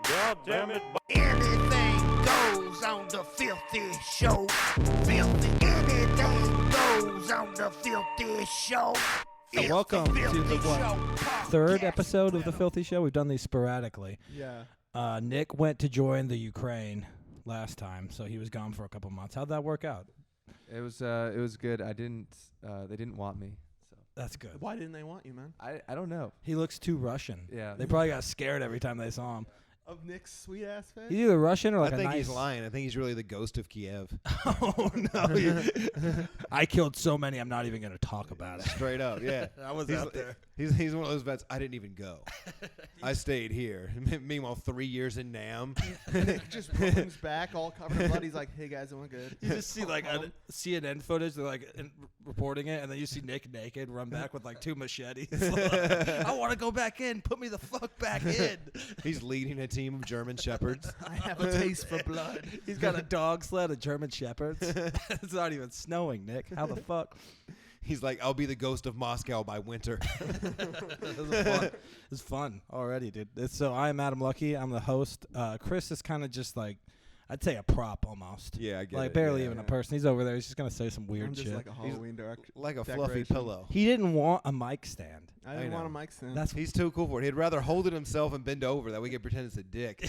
God damn it. Anything goes on the filthy show. Filthy. Anything goes on the filthy show. It's Welcome the to the Filthy what? Show Third podcast. episode of The Filthy Show. We've done these sporadically. Yeah. Nick went to join the Ukraine last time, so he was gone for a couple months. How'd that work out? It was good. They didn't want me. So That's good. Why didn't they want you, man? I don't know. He looks too Russian. Yeah. They probably got scared every time they saw him. Of Nick's sweet ass face? He's either Russian or like I think a nice... he's lying. I think he's really the ghost of Kiev. Oh, no. I killed so many, I'm not even going to talk about it. Straight up, yeah. I was He's out there. He's one of those vets. I didn't even go. I stayed here. Meanwhile, 3 years in Nam. Nick just runs back all covered in blood. He's like, hey, guys, I'm good. You just see like CNN footage, they're like reporting it, and then you see Nick naked run back with like 2 machetes. I want to go back in. Put me the fuck back in. He's leading a team of German shepherds. I have a taste for blood. He's got a dog sled of German shepherds. It's not even snowing, Nick. How the fuck? He's like, I'll be the ghost of Moscow by winter. It's fun already, dude. So I'm Adam Luckey. I'm the host. Chris is kind of just like, I'd say a prop almost. Yeah, I get like it. barely Yeah, even yeah. a person. He's over there. He's just gonna say some I'm weird just shit. like a Halloween director. Like a fluffy Decoration. pillow. He didn't want a mic stand. I didn't I want a know. mic stand. That's He's too cool for it. He'd rather hold it himself and bend over. That we can pretend it's a dick.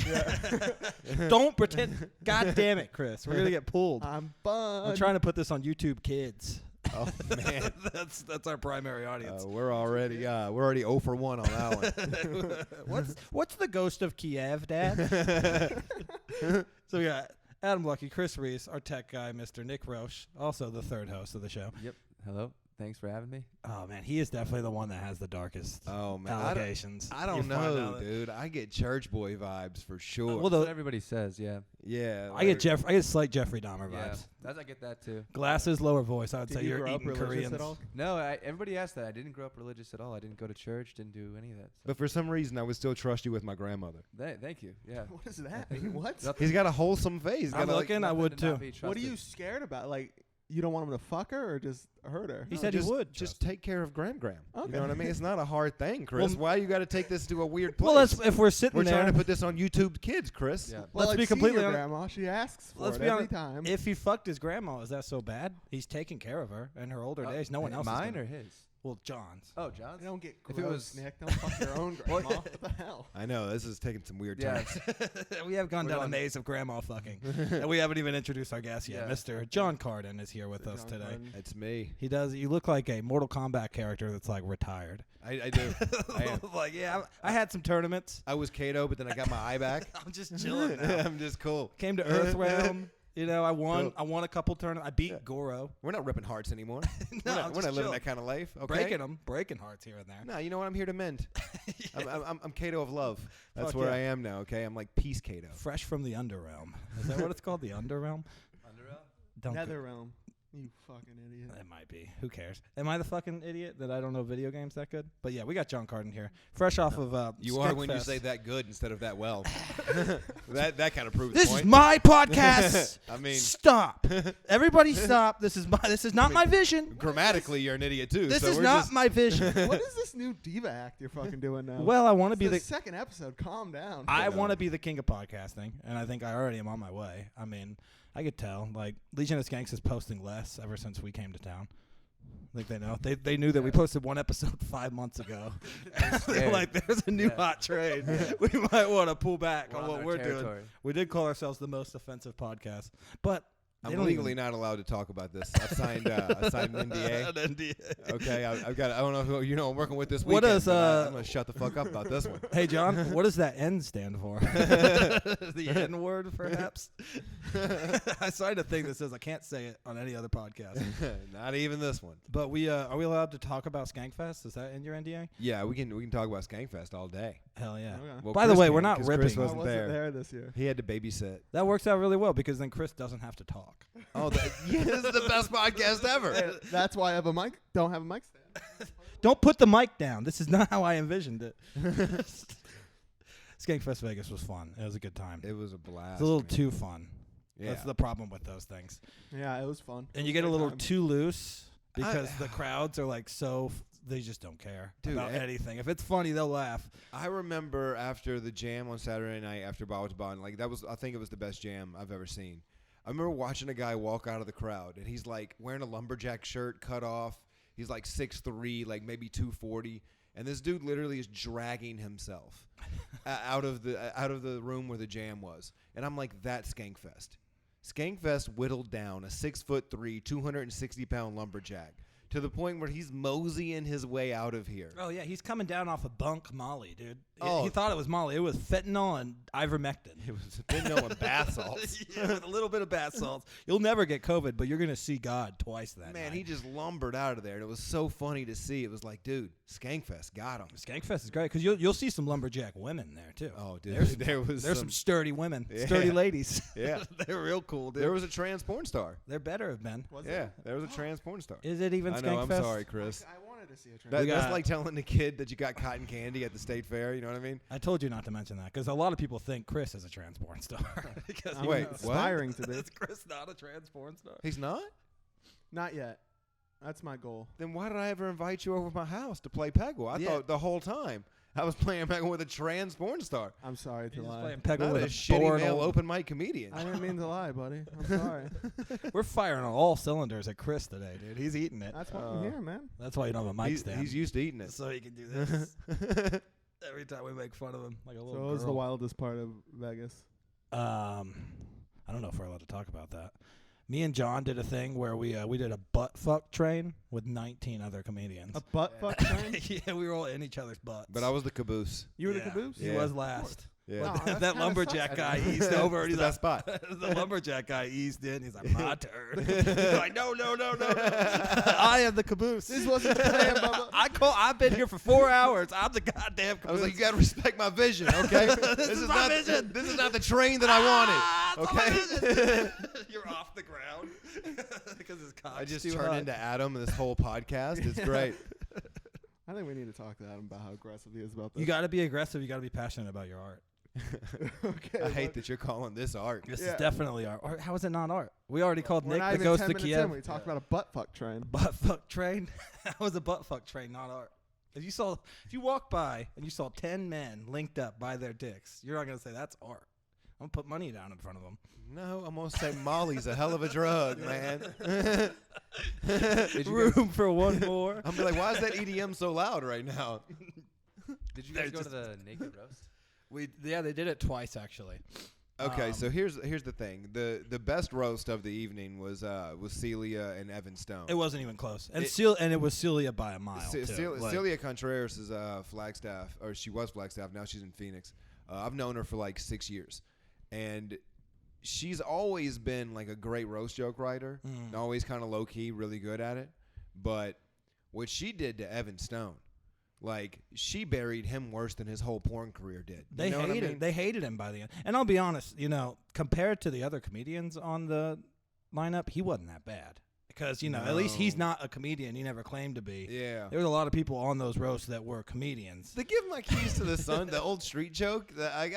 Don't pretend. God damn it, Chris. We're gonna get pulled. I'm fun. I'm trying to put this on YouTube Kids. Oh, man. that's our primary audience. We're already 0 for 1 on that one. What's the ghost of Kiev, Dad? So we got Adam Luckey, Chris Rees, our tech guy, Mr. Nick Roche, also the third host of the show. Yep. Hello. Thanks for having me. Oh man, he is definitely the one that has the darkest Oh, man. allegations. I don't You find know, out that- dude. I get church boy vibes for sure. Well, That's the- what everybody says. Yeah. yeah. I get slight Jeffrey Dahmer Yeah. vibes. I get that too. Glasses, lower voice. I would Did say you you're grow up eating religious Koreans. at all? No, everybody asked that. I didn't grow up religious at all. I didn't go to church. Didn't do any of that. So. But for some reason, I would still trust you with my grandmother. Thank you. Yeah. What does that mean? What? Nothing- He's got a wholesome face. He's I'm got looking. I nothing would to not too. be What are trusted. you scared about? Like, you don't want him to fuck her or just hurt her? He said he would. Just take care of Gram. You Okay. know what I mean? It's not a hard thing, Chris. Well, Why you got to take this to a weird place? Well, if we're sitting We're there, trying to put this on YouTube Kids, Chris. Yeah. Well, let's be I've seen completely your honest. grandma. She asks for Let's it be every honest. time. If he fucked his grandma, is that so bad? He's taking care of her in her older days. No one else. Mine is or gonna- his? Well, John's. Oh, John's. You don't get If gross, it was- Nick. Don't fuck your own grandma. What the hell? I know this is taking some weird Yeah. turns. We have gone We're down a on- maze of grandma fucking, and we haven't even introduced our guest yet. Yeah. Mr. Jon Carden is here with us Jon today. Carden. It's me. He does. You look like a Mortal Kombat character that's like retired. I do. I am. Like, yeah, I had some tournaments. I was Kato, but then I got my eye back. I'm just chilling now. I'm just cool. Came to Earthrealm. You know, I won. Cool. I won a couple tournaments. I beat Yeah. Goro. We're not ripping hearts anymore. No, we're I'm not just living chill. that kind of life. Okay. Breaking them, breaking hearts here and there. No, you know what? I'm here to mend. I'm Kato of love. That's Fuck where yeah. I am now. Okay, I'm like peace Kato. Fresh from the Underrealm. Is that what it's called? The Underrealm? Don't go- Nether realm. You fucking idiot. It might be. Who cares? Am I the fucking idiot that I don't know video games that good? But yeah, we got Jon Carden here, fresh off of. You are when you Skekfest. say that good instead of that well. that kind of proves This the is point. my podcast. I mean, Stop. Everybody stop. This is not my vision. grammatically, you're an idiot too. This so is we're not just, my vision. What is this new diva act you're fucking doing now? Well, I want to It's be the the second episode. Calm down. I want to be the king of podcasting, and I think I already am on my way. I mean, I could tell. Like, Legion of Skanks is posting less ever since we came to town. I think they know. They knew that we posted one episode 5 months ago. They're scared. like, there's a new Yeah. hot trade. We might want to pull back We're on on what their we're doing. territory. We did call ourselves the most offensive podcast, but they I'm don't legally even- not allowed to talk about this. I signed an NDA. An NDA. Okay, I've got. I don't know who I'm working with this What weekend. does, but I'm gonna shut the fuck up about this one. Hey, John, what does that N stand for? The N word, perhaps? I signed a thing that says I can't say it on any other podcast. Not even this one. But are we allowed to talk about Skankfest? Is that in your NDA? Yeah, we can talk about Skankfest all day. Hell yeah. Okay. Well, By the Chris way, we're can, not 'cause ripping. Chris I wasn't wasn't there. there this year. He had to babysit. That works out really well because then Chris doesn't have to talk. Oh, yeah, this is the best podcast ever. That's why I have a mic. Don't have a mic stand. Don't put the mic down. This is not how I envisioned it. Skankfest Vegas was fun. It was a good time. It was a blast. It's a little man. too fun. Yeah. That's the problem with those things. Yeah, it was fun. And you get a little Time. too loose because the crowds are like so they just don't care Dude, about anything. If it's funny, they'll laugh. I remember after the jam on Saturday night after Bottle to Bond, like I think it was the best jam I've ever seen. I remember watching a guy walk out of the crowd, and he's like wearing a lumberjack shirt, cut off. He's like 6'3", like maybe 240, and this dude literally is dragging himself out of the room where the jam was. And I'm like, that's Skankfest. Skankfest whittled down a 6'3", 260-pound lumberjack to the point where he's moseying his way out of here. Oh, yeah, he's coming down off a bunk Molly, dude. Oh. He thought it was Molly. It was fentanyl and ivermectin. It was fentanyl and bath salts. Yeah, with a little bit of bath salts. You'll never get COVID, but you're going to see God twice that Man, night. he just lumbered out of there, and it was so funny to see. It was like, dude, Skankfest got him. Skankfest is great because you'll see some lumberjack women there, too. Oh, dude, There's some sturdy women, Yeah. sturdy ladies. Yeah. They're real cool, dude. There was a trans porn star. There better have been. Was Yeah, it? there was a trans porn star. Is it even I Skankfest? know, I'm sorry, Chris. I wanted to see a trans. That's got- like telling the kid that you got cotton candy at the state fair. You know what I mean? I told you not to mention that because a lot of people think Chris is a trans porn star. Because I'm Wait, what? aspiring to be. Is Chris not a trans porn star? He's not? Not yet. That's my goal. Then why did I ever invite you over to my house to play Peggle? I Yeah. thought the whole time I was playing Peggle with a trans porn star. I'm sorry to He's just lie. playing Peggle Not with a a shitty bored male old- open mic comedian. I didn't mean to lie, buddy. I'm sorry. We're firing on all cylinders at Chris today, dude. He's eating it. That's why I'm here, man. That's why you don't have a mic stand. He's used to eating it. so he can do this every time we make fun of him, like a little So what was the girl. wildest part of Vegas? I don't know if we're allowed to talk about that. Me and John did a thing where we did a butt fuck train with 19 other comedians. A butt fuck train? Yeah, we were all in each other's butts. But I was the caboose. You were Yeah. the caboose? He Yeah. was last. Yeah. No, But that's that kinda lumberjack sucks. guy eased over. It's He's the best like, spot. the lumberjack guy eased in. He's like, my turn. He's like, no. I am the caboose. This wasn't the plan, Bubba. I've been here for 4 hours. I'm the goddamn caboose. I was like, you got to respect my vision, okay? This is my not vision. This is not the train that I wanted, Ah, it's my okay? vision. You're off the ground because his cock's I just too turned high. into Adam this whole podcast. It's great. I think we need to talk to Adam about how aggressive he is about this. You got to be aggressive. You got to be passionate about your art. Okay. I hate that you're calling this art. This Yeah. is definitely art. Or how is it not art? We already called We're Nick not the even Ghost 10 to minutes Kiev. in. We talked about a butt fuck train. Butt fuck train. That was a butt fuck train, not art. If you walk by and you saw 10 men linked up by their dicks, you're not gonna say that's art. I'm gonna put money down in front of them. No, I'm going to say Molly's a hell of a drug, man. Did you Room for one more. I'm be like, why is that EDM so loud right now? Did you They're guys go to just- the naked roast? They did it twice actually. Okay, so here's the thing. The best roast of the evening was Celia and Evan Stone. It wasn't even close, and It- it was Celia by a mile. too. Celia Contreras is Flagstaff, or she was Flagstaff. Now she's in Phoenix. I've known her for like 6 years, and she's always been like a great roast joke writer. And always kind of low key, really good at it. But what she did to Evan Stone, like she buried him worse than his whole porn career did. You They know what I hated mean? they hated him by the end. And I'll be honest, compared to the other comedians on the lineup, he wasn't that bad. Because, at least he's No. not a comedian. He never claimed to be. Yeah. There was a lot of people on those roasts that were comedians. They give my keys to the sun, the old street joke. That I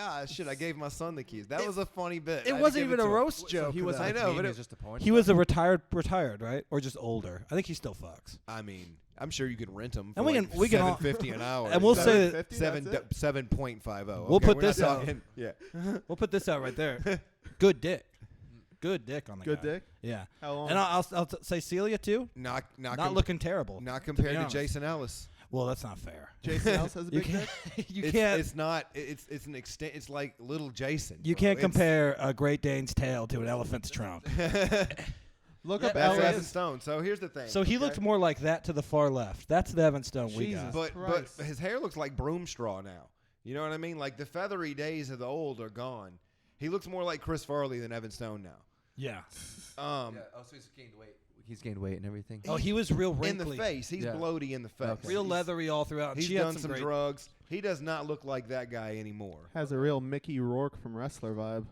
gave my son the keys. That was a funny bit. I It had to wasn't give even it a to him. roast joke. He was. I know, but He's just a porn. He was a retared, right? Or just older. I think he still fucks. I mean, I'm sure you could rent them for And we like can- we can all- $7.50 an hour. And we'll say that 750, 7.50. We'll Okay, put we're not this out. talking- Yeah. We'll put this out right there. Good dick. Good dick on the Good guy. dick? Yeah. How long? And I'll say Celia too. Not Looking terrible. Not compared to honest. Jason Ellis. Well, that's not fair. Jason Ellis has a You big dick? can't. You It's, can't. It's not. It's an extent. It's like little Jason. You bro. can't It's- compare a Great Dane's tail to an elephant's trunk. Look Yeah, up That's Ellis. Evan Stone. So here's the thing. So he okay? looked more like that to the far left. That's the Evan Stone we Jesus. got. But Christ. his hair looks like broom straw now. You know what I mean? Like the feathery days of the old are gone. He looks more like Chris Farley than Evan Stone now. Yeah. Oh, so he's gained weight. He's gained weight and everything. Oh, he was real in wrinkly. the face. He's Yeah. bloaty in the face. Okay. Real He's- leathery all throughout. He's She had done some great- drugs. He does not look like that guy anymore. Has a real Mickey Rourke from Wrestler vibe.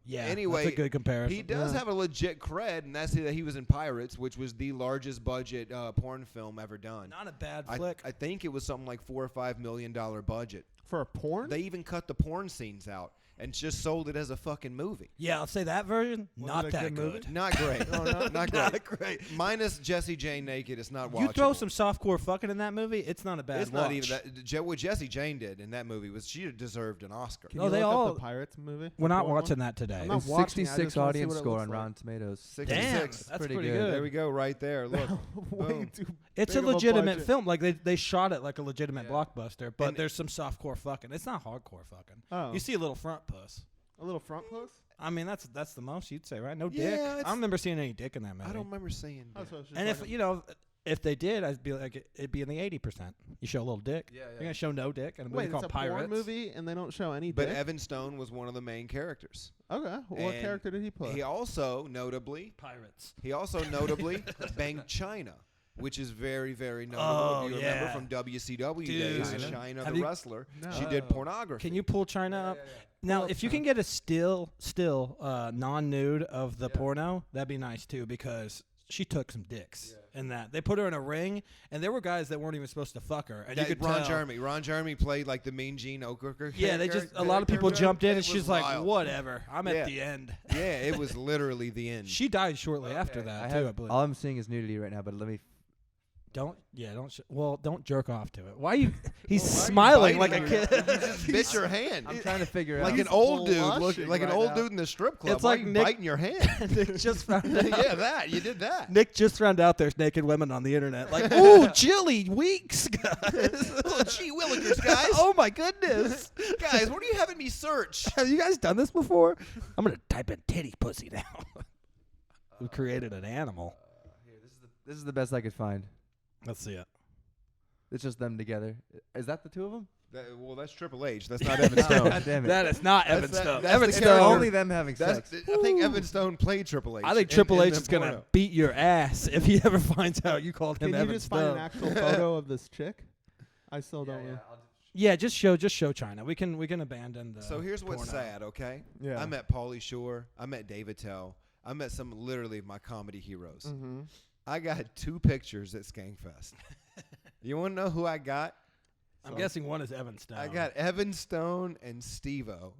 Yeah. Anyway, that's a good comparison. he does Yeah. have a legit cred, and that's that he was in Pirates, which was the largest budget porn film ever done. Not a bad I, flick. I think it was something like $4 or $5 million budget. For a porn? They even cut the porn scenes out. and just sold it as a fucking movie. Yeah, I'll say that version, Was not it a that good movie? good. Not great. No, not Not great. Not great. Minus Jesse Jane naked, it's not watchable. You throw some softcore fucking in that movie, it's not a bad It's not even that. What Jesse Jane did in that movie was she deserved an Oscar. Can No, you they look up all- the Pirates movie? We're not Porn watching one? that today. I'm not It's watching it, I 66 just wanna see audience what it score looks on like. Rotten Tomatoes. 66. That's pretty pretty good. good. There we go, right there. Look. Way Boom. too It's big a of legitimate budget. film. Like they shot it like a legitimate Yeah. blockbuster, but And- there's some softcore fucking. It's not hardcore fucking. Oh. You see a little front puss. A little front puss? I mean, that's the most you'd say, right? No Yeah, dick. I it's- don't remember seeing any dick in that movie. I don't remember seeing Oh, that. so it's just And like if you know, if they did, I'd be like, it'd be in the 80%. You show a little dick. Yeah, You're gonna show no dick in a movie wait, it's called a Pirates. porn movie and they don't show any But dick? Evan Stone was one of the main characters. Okay, what And character did he play? He also notably Pirates. banged China, which is very, very notable. Oh, if you remember yeah. from WCW Dude. days, China? China Have the you- wrestler. No. She did pornography. Can you pull China up? Now, Pull up if you can China. get a still non-nude of the Yeah. porno, that'd be nice too, because she took some dicks in that. They put her in a ring, and there were guys that weren't even supposed to fuck her, and you could Ron tell. Jeremy. Ron Jeremy played like the Mean Gene Okerker. Yeah, they just a lot of character, people bro. jumped in, It and was she's like, wild. "Whatever, I'm Yeah. at the end." Yeah, it was literally the end. She died shortly after that too. I believe. All I'm seeing is nudity right now, but let me. Don't don't jerk off to it. Why are you? He's Well, why are you smiling like a biting kid. her? You just bit your hand. I'm trying to figure Like out. an old dude, blushing like an right old now. dude in the strip club. It's Why like are you Nick- biting your hand? Nick just found out. Yeah, that you did that. Nick just found out there's naked women on the internet. Like, ooh, chilly weeks, guys. Oh, gee willikers, guys. Oh my goodness. Guys, what are you having me search? Have you guys done this before? I'm gonna type in titty pussy now. We created an animal. Here, this is the best I could find. Let's see it. It's just them together. Is that the two of them? Well, that's Triple H. That's not Evan Stone. God damn it. That is not That's Evan that- Stone. that's Evan the It's character. Stone. only them having That's, sex. I think Evan Stone played Triple H. I think Triple in H the is gonna porno. beat your ass if he ever finds out you called him Can you Evan just find Stone. an actual photo of this chick? I still don't know. Yeah, just show China. We can abandon the. So here's what's porno. sad, okay? Yeah. I met Pauly Shore. I met David Tell. I met some literally my comedy heroes. Mm-hmm. I got 2 pictures at Skankfest. You want to know who I got? I'm guessing one is Evan Stone. I got Evan Stone and Steve-O.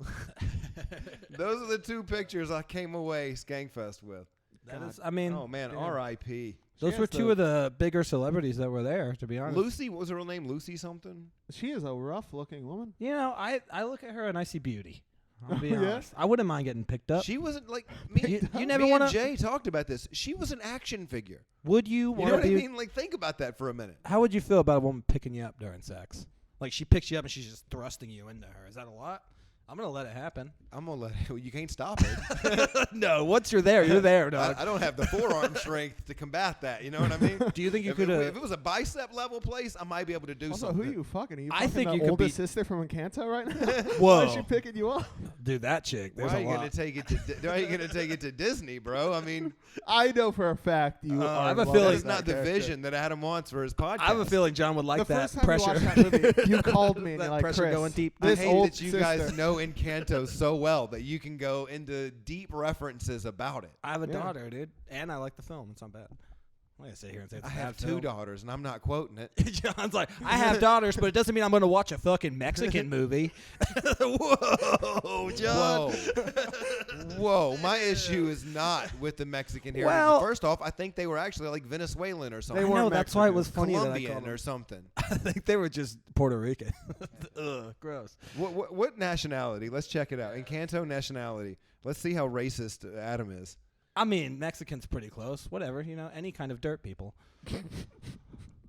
Those are the 2 pictures I came away Skankfest with. That is, I mean, Oh, man, damn. R.I.P. Those She were has 2 of the bigger celebrities that were there, to be honest. Lucy, what was her real name? Lucy something? She is a rough-looking woman. You know, I look at her and I see beauty. I'll be Yeah? honest. I wouldn't mind getting picked up. She wasn't like me. You never me want and to. Jay talked about this. She was an action figure. Would you You want know to what be? I mean? Like, think about that for a minute. How would you feel about a woman picking you up during sex? Like she picks you up and she's just thrusting you into her. Is that a lot? I'm gonna let it happen. I'm gonna let it. You can't stop it. No, once you're there, you're there, dog. I don't have the forearm strength to combat that. You know what I mean? Do you think you If could it, have? if it was a bicep level place, I might be able to do Also, something. who you fucking? Are you I fucking think the you could oldest be- sister from Encanto right now? Whoa. Why is she picking you up? Dude, that chick. There's Why are a you lot. gonna take it to? Why are you gonna take it to Disney, bro? I mean, I know for a fact you. I are have a in love feeling- with that's not that the character. vision that Adam wants for his podcast. I have a feeling John would like The that first time pressure. you watched that movie, you called me and That you're like, pressure Chris, going deep. I This hate old that you sister. guys know Encanto so well that you can go into deep references about it. I have a Yeah. daughter, dude, and I like the film. It's not bad. I'm gonna sit here and say it's I a have bad 2 film. daughters, and I'm not quoting it. John's like, I have daughters, but it doesn't mean I'm gonna watch a fucking Mexican movie. Whoa, John. Whoa, my issue is not with the Mexican heritage. Well- First off, I think they were actually like Venezuelan or something. I know, that's why it was funny that I Colombian called or them. something. I think they were just Puerto Rican. Ugh, gross. What nationality? Let's check it out. Encanto nationality. Let's see how racist Adam is. I mean, Mexicans pretty close. Whatever, you know, any kind of dirt people.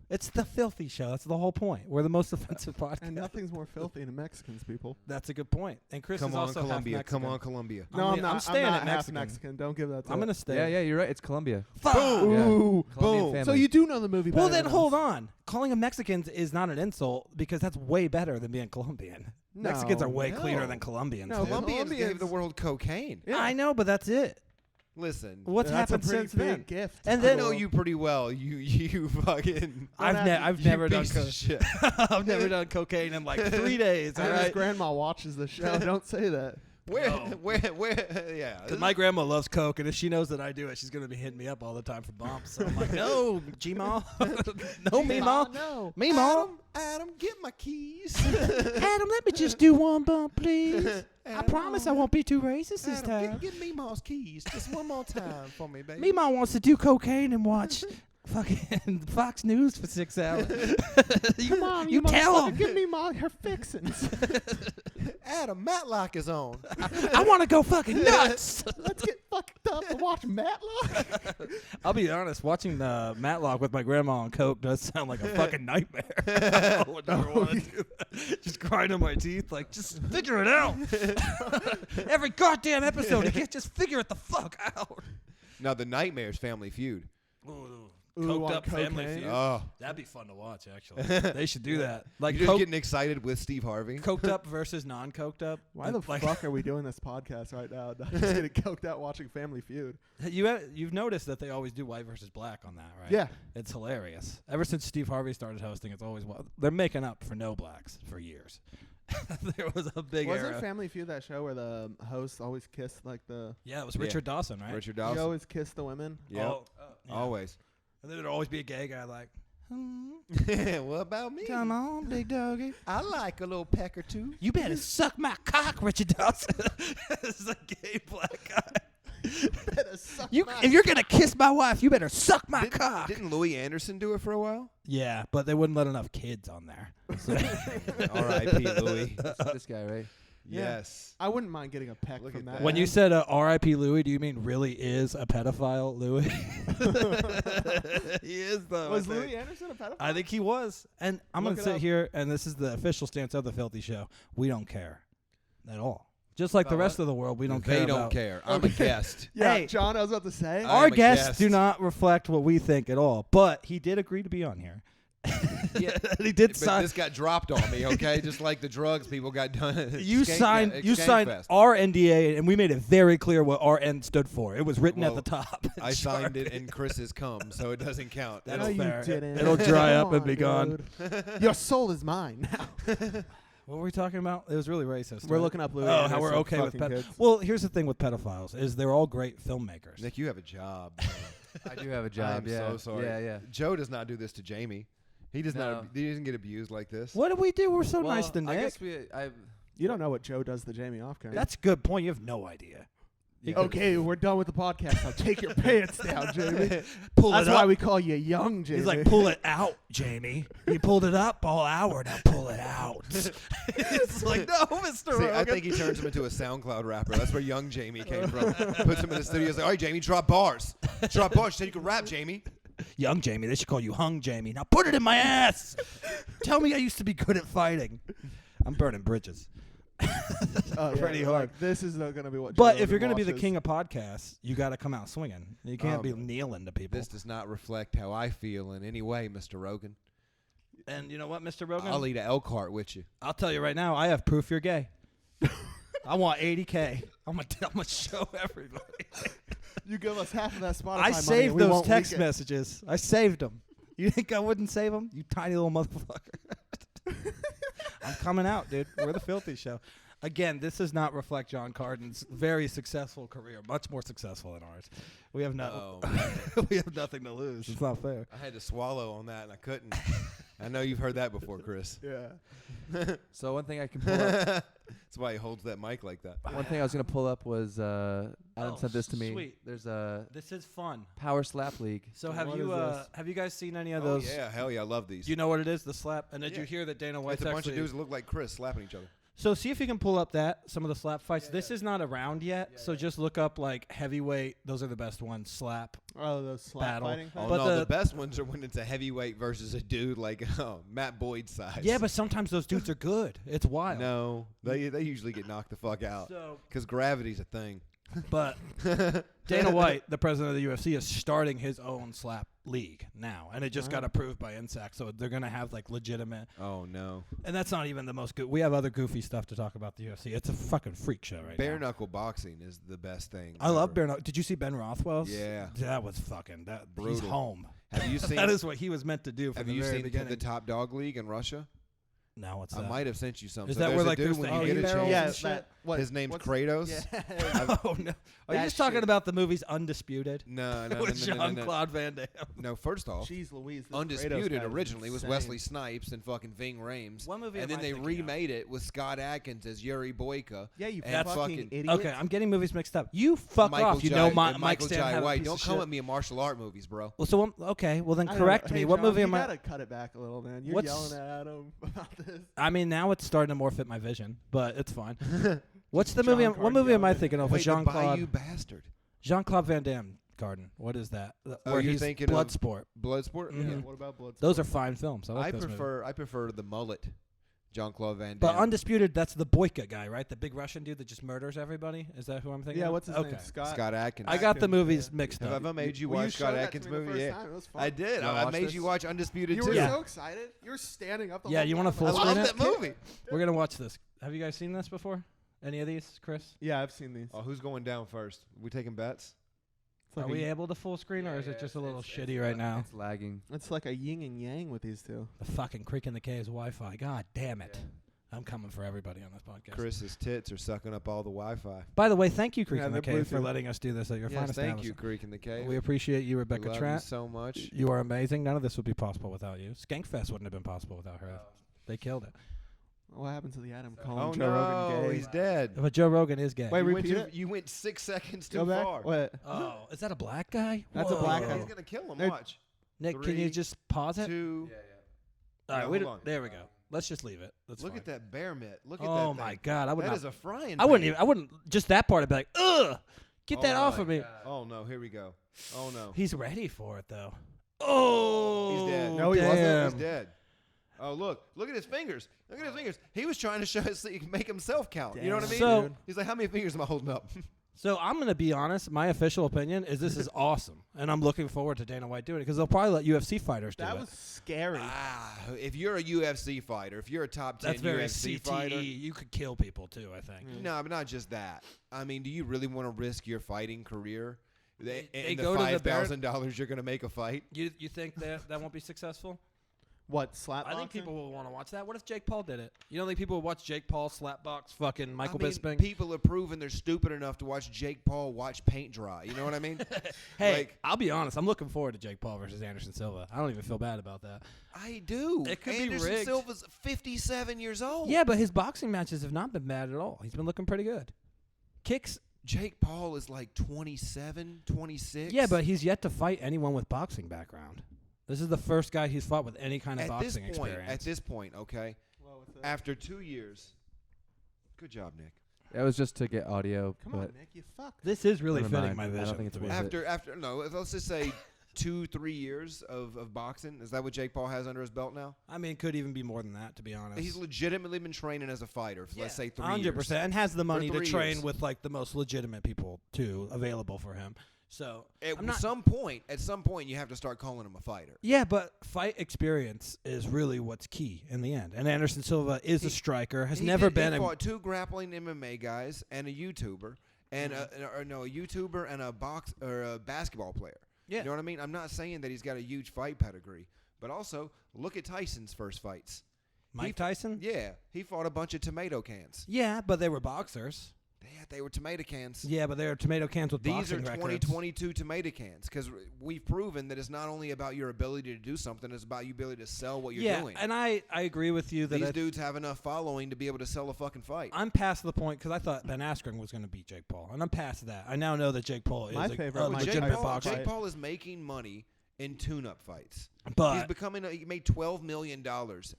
It's the filthy show. That's the whole point. We're the most offensive podcast. And nothing's more filthy than Mexicans, people. That's a good point. And Chris Come is on, also half Colombia. Mexican. Come on, Colombia. No, I'm I'm not. staying I'm at not half Mexican. Mexican. Don't give that to I'm it. gonna stay. Yeah, you're right. It's Colombia. Fuck. Boom. Yeah. Ooh. Colombian Boom. family. So you do know the movie Well, better then than hold us. on. Calling them Mexicans is not an insult because that's way better than being Colombian. No, Mexicans are way no. cleaner than Colombians. No, dude. Colombians gave Colombians- the world cocaine. Yeah. I know, but that's it. Listen, What's That's happened a pretty since big then? gift. And I then know you pretty well. You fucking. I've you never done piece of shit. I've never done cocaine in like 3 days. All And his right. grandma watches the show. Don't say that. Where? Yeah. 'Cause my grandma loves Coke, and if she knows that I do it, she's gonna be hitting me up all the time for bumps. So I'm like, no, G-Ma, no, Meemaw, No. Meemaw. Adam, get my keys. Adam, let me just do one bump, please. I promise I won't be too racist this time. Get Meemaw's keys just one more time for me, baby. Meemaw wants to do cocaine and watch fucking Fox News for 6 hours. you tell him. Give me her fixins. Adam, Matlock is on. I want to go fucking nuts. Let's get fucked up and watch Matlock. I'll be honest, watching Matlock with my grandma on Coke does sound like a fucking nightmare. I would never want to do that. Just grinding my teeth, like, just figure it out. Every goddamn episode, you can't just figure it the fuck out. Now, the nightmare's Family Feud. Coked on up Family cocaine. Feud. Oh. That'd be fun to watch, actually. They should do that. Like, You're just getting excited with Steve Harvey. coked up versus non-coked up. Why the fuck are we doing this podcast right now? Not just getting coked out watching Family Feud. You've noticed that they always do white versus black on that, right? Yeah. It's hilarious. Ever since Steve Harvey started hosting, it's always they're making up for no blacks for years. There was a big era. Wasn't Family Feud that show where the hosts always kissed like the? Yeah, it was Richard Dawson, right? Richard He Dawson. always kissed the women. Yeah. Yeah. Always. And then there'd always be a gay guy like, What about me? come on, big doggy. I like a little peck or two. You better suck my cock, Richard Dawson. It's a gay black guy. If you're going to kiss my wife, you better suck my cock. Didn't Louis Anderson do it for a while? Yeah, but they wouldn't let enough kids on there. So R.I.P. Louis. This guy, right? Yeah. Yes. I wouldn't mind getting a peck Look from at that. that. when you said R.I.P. Louis, do you mean really is a pedophile, Louis? He is, though. Was Louis Anderson a pedophile? I think he was. And I'm going Look to it sit up. here, and this is the official stance of the Filthy Show. We don't care at all. Just like the About rest what? of the world, we don't care They don't about. care. I'm a guest. Yeah, Hey. John, I was about to say. Our I'm a guests guest. do not reflect what we think at all, but he did agree to be on here. Yeah. And he did But sign. this got dropped on me, okay? Just like the drugs people got done. at You Skank- signed. at You Skank signed Fest. our NDA, and we made it very clear what RN stood for. It was written at Well, the top. I signed it and Chris has come, so it doesn't count. That's no, you fair. didn't. It'll dry Come up and on, be gone. dude. Your soul is mine now. What were we talking about? It was really racist. We're right? looking up Louis Oh, how Anderson we're okay with fucking pedophiles. kids. Well, here's the thing with pedophiles: is they're all great filmmakers. Nick, you have a job. I do have a job. I'm yeah. so sorry. Yeah, yeah. Joe does not do this to Jamie. He does No. not. He doesn't get abused like this. What did we do? We're so nice to I Nick. guess You don't know what Joe does to Jamie off camera. That's a good point. You have no idea. Okay, we're done with the podcast. Now take your pants down, Jamie. Pull That's it why up. we call you young, Jamie. He's like, pull it out, Jamie. You pulled it up all hour. Now pull it out. It's like, no, Mr. See, I Rogan. think he turns him into a SoundCloud rapper. That's where young Jamie came from. Puts him in the studio. He's like, all right, Jamie, drop bars. Drop bars. You said you could rap, Jamie. Young Jamie. They should call you Hung Jamie. Now put it in my ass. Tell me I used to be good at fighting. I'm burning bridges. Pretty hard. Like, this is going to be what. But Joe if you're going to be the watches. king of podcasts, you got to come out swinging. You can't be kneeling to people. This does not reflect how I feel in any way, Mr. Rogan. And you know what, Mr. Rogan? I'll eat an elk heart with you. I'll tell you right now, I have proof you're gay. I want 80K. I'm gonna show everybody. you give us half of that Spotify I money, saved and we those won't text leak it. messages. I saved them. You think I wouldn't save them? You tiny little motherfucker. I'm coming out, dude. We're the Filthy Show. Again, this does not reflect Jon Carden's very successful career. Much more successful than ours. We have Oh, we have nothing to lose. It's not fair. I had to swallow on that, and I couldn't. I know you've heard that before, Chris. Yeah. So one thing I can pull up. That's why he holds that mic like that. One thing I was gonna pull up was Adam Oh, sent this to me. sweet. There's a This is fun. Power Slap League. So What have is you this? have you guys seen any of Oh, those? yeah, hell yeah, I love these. Do you know what it is? The slap. And did Yeah. you hear that Dana White's it's a bunch of actually? dudes that look like Chris slapping each other. So see if you can pull up some of the slap fights. This is not around yet, so just look up like heavyweight. Those are the best ones. Slap. Oh, those slap Battle. fighting Oh, things? But no, the- the best ones are when it's a heavyweight versus a dude like Matt Boyd's size. Yeah, but sometimes those dudes are good. It's wild. No, they usually get knocked the fuck out So, because gravity's a thing. but Dana White, the president of the UFC, is starting his own slap league now, and it just got approved by NSAC. So they're gonna have like legitimate. Oh no, And that's not even the most good. We have other goofy stuff to talk about the UFC. It's a fucking freak show right bare now. knuckle boxing is the best thing. I love ever. bare knuckle. Did you see Ben Rothwell's? Yeah. That was fucking. He's Brutal. home. Have you seen? That is what he was meant to do from have the you very seen beginning. the Top Dog League in Russia? No, what's I that? might have sent you some. Is So that there's where a like dude there's when the you get a hay barrels chance. Yeah, and shit? What? His name's What's- Kratos. Yeah. Oh no! Are you That just talking shit. about the movies Undisputed No, no, no, with no, no, no, no. Jean-Claude Van Damme? No, first off, Jeez Louise. This Kratos Undisputed guy is originally was insane. Wesley Snipes and fucking Ving Rhames. What movie And am then I they thinking of? remade it with Scott Adkins as Yuri Boyka. Yeah, you and fucking fucking- idiot. Okay, I'm getting movies mixed up. You fuck Michael off. You Jai, know and Mike Michael Stan Jai had a White. piece Don't of come shit. at me in martial art movies, bro. Well, so okay. Well, then I don't know. correct Hey, me. What John, movie you am I? gotta cut it back a little, man. You're What's- yelling at Adam about this. I mean, now it's starting to more fit my vision, but it's fine. What's the John movie? What Carden movie am I yelling at thinking of? Wait, With the Jean-Claude Bayou Bastard. Jean-Claude Van Damme Carden. What is that? Oh, Where you're he's thinking of Bloodsport. Bloodsport? Mhm. Yeah, what about Bloodsport? Those are fine films. I like those movies. I prefer the mullet, Jean-Claude Van Damme. But Undisputed, that's the Boyka guy, right? The big Russian dude that just murders everybody. Is that who I'm thinking? Yeah, of? what's his okay. name? Scott Atkins. I got the Atkins, movies yeah. mixed Have I up. ever made you Well, watch Scott showed that to Atkins me the movie? first Yeah, time. It was fun. I did. You wanna I watch made this? you watch Undisputed You too. were Yeah. so excited. You were standing up the Yeah, whole you time. wanna full I screen love it? that movie. We're gonna watch this. Have you guys seen this before? Any of these, Chris? Yeah, I've seen these. Oh, who's going down first? We taking bets? It's like Are we able to full screen, or is it just a little shitty right now? It's lagging. It's like a yin and yang with these two. The fucking Creek in the Cave's Wi-Fi. God damn it! I'm coming for everybody on this podcast. Chris's tits are sucking up all the Wi-Fi. By the way, thank you, Creek Yeah, in the they're Cave, for Bluetooth. letting us do this at your Yes, finest. thank you, Creek in the Cave. We appreciate you, Rebecca love Tratt. you so much. You are amazing. None of this would be possible without you. Skankfest wouldn't have been possible without her. They killed it. What happened to the Adam Oh calling Joe no, Rogan gay? he's dead. But Joe Rogan is gay. Wait, you, went repeat too, it? you went 6 seconds Go too back. far. What? Oh, is that a black guy? That's a black Whoa. guy. He's gonna kill him. They're- Watch. Nick, can you 3, just pause it? 2. All right, No, we hold on. there we go. Let's just leave it. That's Look fine. at that bear mitt. Look at that. Oh thing. my God, I would That not. is a frying. I wouldn't pan. even. I wouldn't. Just that part. I'd be like, ugh, get that Oh off my of me. Oh no, here we go. Oh no. He's ready for it though. Oh, He's dead. No, he wasn't. damn. He's dead. Oh look at his fingers. Look at his fingers. He was trying to show us so he can make himself count. You know what I mean? So- dude. He's like, how many fingers am I holding up? So I'm gonna be honest. My official opinion is this is awesome, and I'm looking forward to Dana White doing it because they'll probably let UFC fighters do That it. was scary. If you're a UFC fighter, if you're a top 10 That's very UFC CTE. fighter, You could kill people too. I think. no, but not just that. I mean, do you really want to risk your fighting career? They And the go to the bear- $5,000 you're going to make a fight? You think that won't be successful? What, slap I think boxing? people will want to watch that. What if Jake Paul did it? You don't think people would watch Jake Paul slapbox fucking Michael I mean, Bisping? people have proven they're stupid enough to watch Jake Paul watch paint dry. You know what I mean? Hey, like- I'll be honest. I'm looking forward to Jake Paul versus Anderson Silva. I don't even feel bad about that. I do. It could be Anderson rigged. Silva's 57 years old. Yeah, but his boxing matches have not been bad at all. He's been looking pretty good. Kicks. Jake Paul is like 27, 26. Yeah, but he's yet to fight anyone with boxing background. This is the first guy he's fought with any kind of at this boxing point, experience. at this point, okay, Whoa, what's that? after 2 years, good job, Nick. That was just to get audio. Come but on, Nick, you fuck. This is really Never fitting mind. my I don't vision. think it's to be worth honest. it. After no, let's just say 2-3 years of boxing. Is that what Jake Paul has under his belt now? I mean, it could even be more than that, to be honest. He's legitimately been training as a fighter for, let's say, 3 100%, years. and has the money to 3 train years. with like the most legitimate people too available for him. So At I'm not- some point, you have to start calling him a fighter. yeah, but fight experience is really what's key in the end. And Anderson Silva is a striker, has He never did- been He a fought 2 grappling MMA guys and a YouTuber, and a YouTuber and a basketball player. Yeah. You know what I mean? I'm not saying that he's got a huge fight pedigree, but also look at Tyson's first fights. Mike Tyson. Yeah, he fought a bunch of tomato cans. Yeah, but they were boxers. Yeah, they were tomato cans. Yeah, but they were tomato cans with These boxing are records. 2022 tomato cans because we've proven that it's not only about your ability to do something; it's about your ability to sell what you're Yeah, doing. and I agree with you that These dudes have enough following to be able to sell a fucking fight. I'm past the point because I thought Ben Askren was going to beat Jake Paul, and I'm past that. I now know that Jake Paul is My a favorite a Mike Jake legitimate Tyson Paul, boxer. Jake Paul is making money in tune-up fights. He's But becoming. He made $12 million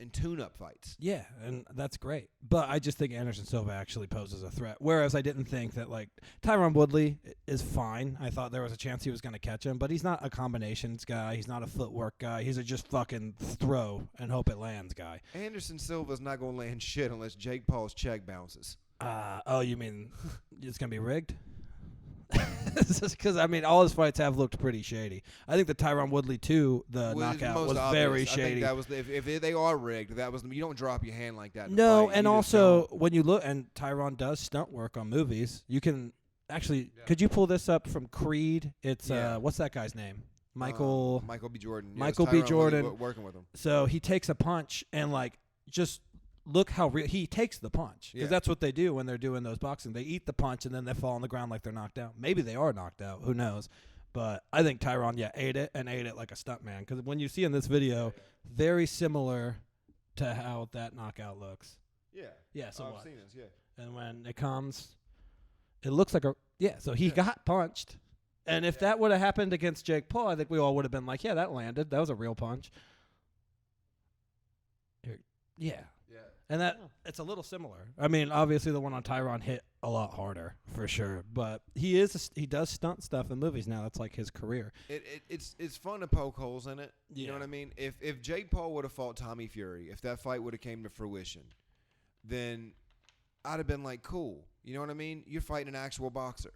in tune-up fights. yeah, and that's great. But I just think Anderson Silva actually poses a threat. Whereas I didn't think that like Tyron Woodley is fine. I thought there was a chance he was going to catch him, but he's not a combinations guy. He's not a footwork guy. He's a just fucking throw and hope it lands guy. Anderson Silva's not going to land shit unless Jake Paul's check bounces. Oh, you mean it's going to be rigged? Because I mean, all his fights have looked pretty shady. I think the Tyron Woodley too, the Was knockout most was obvious. very I think shady. that was if they are rigged. That was you don't drop your hand like that. In a No, fight. and You just also don't. when you look, and Tyron does stunt work on movies. You can actually, could you pull this up from Creed? It's Yeah. what's that guy's name? Michael. Michael B. Jordan. Michael B. Tyron Woodley Jordan. working with him. So he takes a punch and like just look how real he takes the punch, because Yeah. that's what they do when they're doing those boxing. They eat the punch and then they fall on the ground like they're knocked out. Maybe they are knocked out. Who knows? But I think Tyron, ate it like a stuntman. Because when you see in this video, very similar to how that knockout looks. Yeah. Yeah, so I've what? seen this. Yeah. And when it comes, it looks like so he got punched. And if that would have happened against Jake Paul, I think we all would have been like, yeah, that landed. That was a real punch. Yeah. Yeah. And it's a little similar. I mean, obviously the one on Tyron hit a lot harder for sure, but he does stunt stuff in movies now. That's like his career. It's fun to poke holes in it. You know Yeah. what I mean? If Jake Paul would have fought Tommy Fury, if that fight would have came to fruition, then I'd have been like, cool. You know what I mean? You're fighting an actual boxer.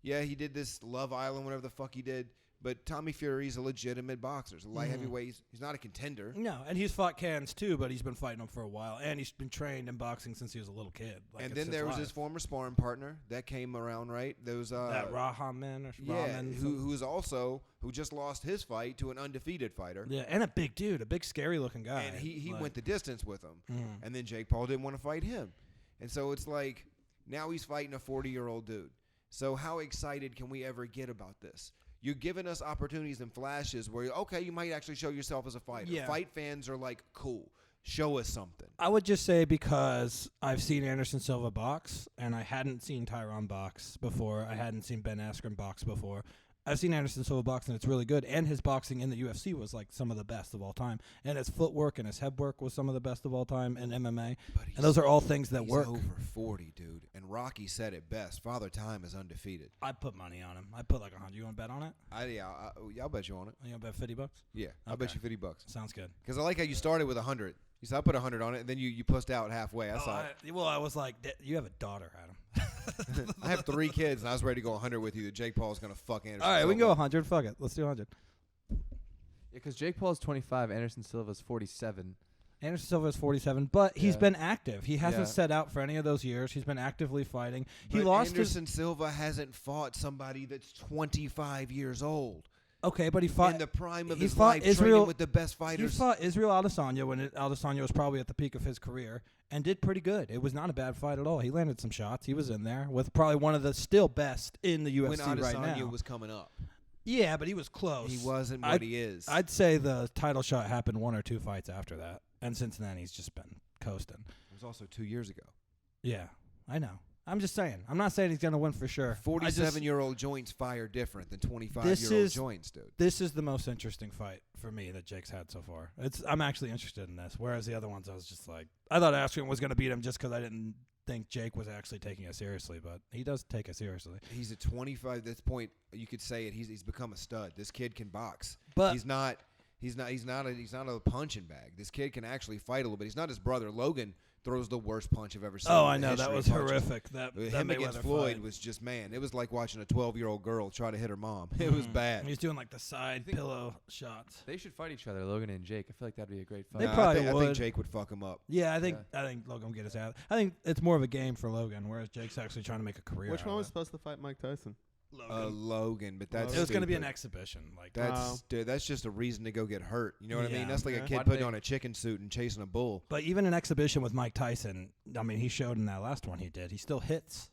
Yeah, he did this Love Island, whatever the fuck he did. But Tommy Fury's a legitimate boxer. He's a light heavyweight. He's not a contender. No, and he's fought Cans too, but he's been fighting him for a while, and he's been trained in boxing since he was a little kid. Like, And it's then there was his life. former sparring partner that came around, right? There was that Rahman or yeah, Rahman, who just lost his fight to an undefeated fighter. yeah, and a big dude, a big scary looking guy. And he like, went the distance with him. Mhm. And then Jake Paul didn't want to fight him. And so it's like, now he's fighting a 40-year-old dude. So how excited can we ever get about this? You're giving us opportunities and flashes where, okay, you might actually show yourself as a fighter. Yeah. Fight fans are like, cool, show us something. I would just say, because I've seen Anderson Silva box, and I hadn't seen Tyron box before. I hadn't seen Ben Askren box before. I've seen Anderson Silva box, and it's really good. And his boxing in the UFC was like some of the best of all time. And his footwork and his head work was some of the best of all time in MMA. But And those are all things that he's work. over 40, dude. And Rocky said it best. Father Time is undefeated. I'd put money on him. I'd put like 100. You want to bet on it? I'll bet you on it. You want to bet $50? Yeah, I'll bet Okay. you $50. Sounds good. Because I like how you started with 100. You said I put 100 on it, and then you pushed out halfway. I saw it. I was like, you have a daughter, Adam. I have 3 kids, and I was ready to go 100 with you. That Jake Paul's gonna fuck Anderson. All right, we can go Silva. 100. Fuck it. Let's do 100. Yeah, because Jake Paul's 25, Anderson Silva's 47. Anderson Silva is 47, but he's Yeah. been active. He hasn't Yeah. set out for any of those years. He's been actively fighting. He But lost Anderson Silva hasn't fought somebody that's 25 years old Okay, but he fought in the prime of he his fought life, Israel- training with the best He fighters. fought Israel Adesanya when Adesanya was probably at the peak of his career and did pretty good. It was not a bad fight at all. He landed some shots. He was in there with probably one of the still best in the when UFC right Adesanya now. was coming up, Yeah, but he was close. he wasn't what he is. I'd say the title shot happened 1 or 2 fights after that, and since then he's just been coasting. It was also 2 years ago. Yeah, I know. I'm just saying. I'm not saying he's going to win for sure. 47-year-old joints fire different than This 25-year-old is- joints, dude. This is the most interesting fight for me that Jake's had so far. I'm actually interested in this, whereas the other ones I was just like, I thought Askren was going to beat him just because I didn't think Jake was actually taking it seriously, but he does take it seriously. He's at 25. At this point, you could say it. He's become a stud. This kid can box. But He's not a punching bag. This kid can actually fight a little bit. He's not his brother. Logan throws the worst punch I've ever seen. oh, in I the know that history was of punches. horrific. That Him against Mayweather Floyd fight. was just, man, it was like watching a 12-year-old girl try to hit her mom. It was bad. He's doing like the side pillow shots. They should fight each other, Logan and Jake. I feel like that'd be a great fight. They Nah, probably I think would. Jake would fuck him up. Yeah, I think Logan will get his ass. I think it's more of a game for Logan, whereas Jake's actually trying to make a career. Which out one of was it. supposed to fight Mike Tyson? Logan, but that's It was going to be an stupid. exhibition. Like That's dude, that's just a reason to go get hurt. You know what I Yeah. mean? That's like a Yeah. kid Why'd putting they- on a chicken suit and chasing a bull. But even an exhibition with Mike Tyson, I mean, he showed in that last one he did. He still hits.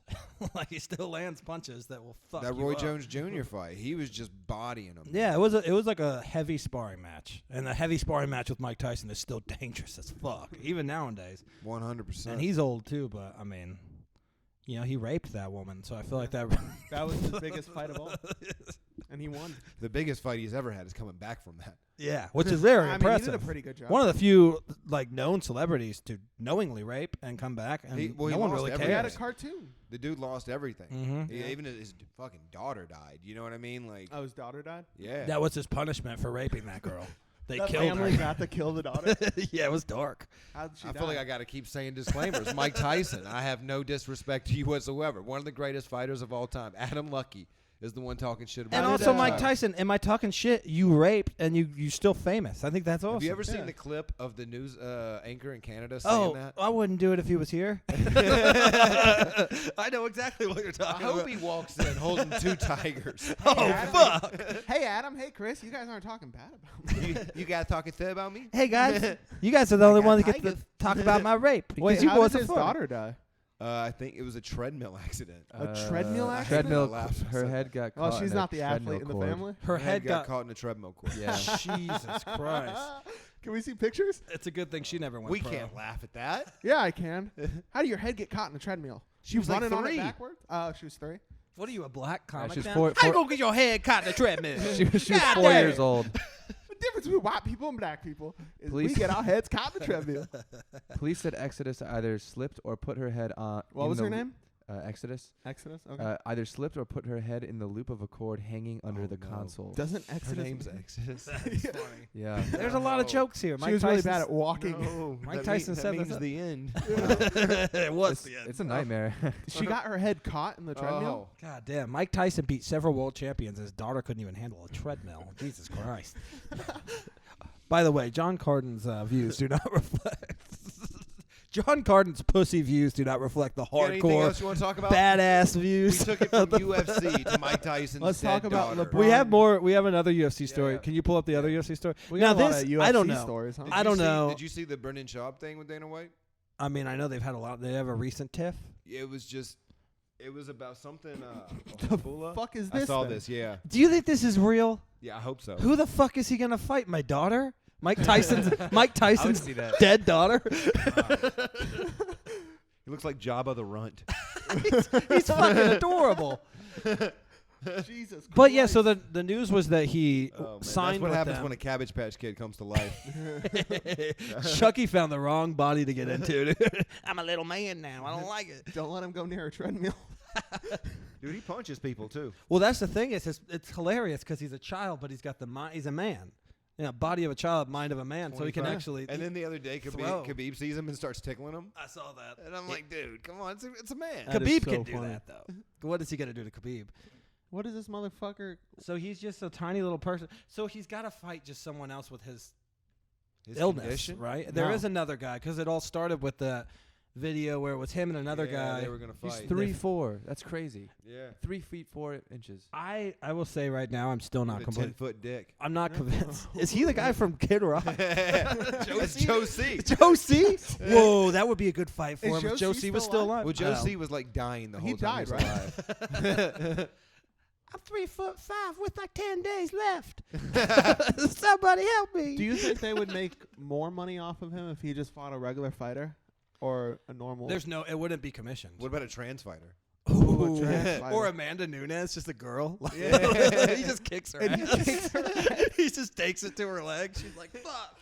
Like, he still lands punches that will fuck That you Roy up. Jones Jr. fight, he was just bodying him. Yeah, it was like a heavy sparring match. And the heavy sparring match with Mike Tyson is still dangerous as fuck, even nowadays. 100%. And he's old, too, but, I mean, you know, he raped that woman, so I feel like that... That was his biggest fight of all, and he won. the biggest fight he's ever had is coming back from that. Yeah, which is very I mean, impressive. he did a pretty good job. One of the few like known celebrities to knowingly rape and come back, and He no lost one really everything. he had a cares. cartoon. The dude lost everything. Mm-hmm. Yeah, even his fucking daughter died. You know what I mean? Like, Oh, his daughter died. yeah. That was his punishment for raping that girl. They The killed family her. got to kill the daughter. Yeah, it was dark. How did she I die? feel like I got to keep saying disclaimers. Mike Tyson, I have no disrespect to you whatsoever. One of the greatest fighters of all time. Adam Luckey is the one talking shit about And it. also, did, Mike Tyson, am I talking shit? You raped, and you're still famous. I think that's awesome. Have you ever seen Yeah. the clip of the news anchor in Canada saying Oh, that? I wouldn't do it if he was here. I know exactly what you're I talking hope about. he walks in holding 2 tigers. Oh, fuck. Hey, Adam. Hey, Chris. You guys aren't talking bad about me. you guys talking shit about me? Hey, guys. You guys are the only got ones that get to tigers. talk about my rape. Because Wait, you how boys did are his funny. daughter die? I think it was a treadmill accident. A treadmill accident? Treadmill. Laughed. Her head got caught. Oh, she's in a not the treadmill athlete in the cord. family? Her head got caught in a treadmill cord. Yeah. Jesus Christ. Can we see pictures? It's a good thing she never went We pro. can't laugh at that. Yeah, I can. How do your head get caught in a treadmill? She was like running on it 3. backwards? Oh, she was 3. What are you, a black comic? she's now? four- How you four- gonna get your head caught in the treadmill? She was God 4 damn. years old. The difference between white people and black people is Police- we get our heads caught in the treadmill. Police said Exodus either slipped or put her head on. What in was the her lo- name? Exodus. Exodus? Okay. Either slipped or put her head in the loop of a cord hanging under the console. Doesn't Her Exodus... name's Exodus. Yeah. There's a lot of jokes here. She was really bad at walking. No, Mike that Tyson that said means that's the end. it was It's, the end. it's a nightmare. She got her head caught in the treadmill? God damn. Mike Tyson beat several world champions. His daughter couldn't even handle a treadmill. Jesus Christ. By the way, Jon Carden's views do not reflect. Jon Carden's pussy views do not reflect the Got anything hardcore, else you want to talk about? badass We views. took it from UFC to Mike Tyson's Let's dead talk about daughter. LeBron. We have more. We have another UFC story. yeah. Can you pull up the other UFC story? We now got a lot this, of UFC I don't know. stories, huh? Did I you don't see- know. Did you see the Brendan Schaub thing with Dana White? I mean, I know they've had a lot. They have a recent tiff. It was about something. The Fula? fuck is I this? saw then? this. Yeah, Do you think this is real? yeah. I hope so. Who the fuck is he gonna fight? My daughter? Mike Tyson's see that. dead daughter? He looks like Jabba the Runt. He's fucking adorable. Jesus Christ. But yeah, so the news was that he Oh, man. signed That's what with happens them. when a Cabbage Patch Kid comes to life. Chucky found the wrong body to get into. Dude. I'm a little man now. I don't like it. Don't let him go near a treadmill. Dude, he punches people too. Well, that's the thing. It's hilarious because he's a child, but he's got the mind. He's a man. You know, body of a child, mind of a man. So he can 25. actually. And then the other day, throw. Khabib sees him and starts tickling him. I saw that. And I'm like, dude, come on, it's a man. That is Khabib so can do funny. that though. What is he gonna do to Khabib? What is this motherfucker? So he's just a tiny little person. So he's got to fight just someone else with his His illness, condition? right? There No. is another guy because it all started with the video where it was him and another Yeah, guy. They were gonna He's fight. 3'4". That's crazy. Yeah. 3 feet 4 inches. I will say right now, I'm still not With a completely. 10-foot dick. I'm not convinced. Is he the guy from Kid Rock? That's Joe C. Joe C? Whoa, that would be a good fight for Is him Joe if Joe C C was still still alive. Well, Joe Oh. C was like dying the He whole time. died, he was alive. I'm 3'5" with like 10 days left. Somebody help me. Do you think they would make more money off of him if he just fought a regular fighter or a normal? There's no. It wouldn't be commissioned. What about a trans fighter? Ooh, a trans fighter. Or Amanda Nunes, just a girl. Yeah. He just kicks her And he ass. kicks her He just takes it to her leg. She's like, fuck.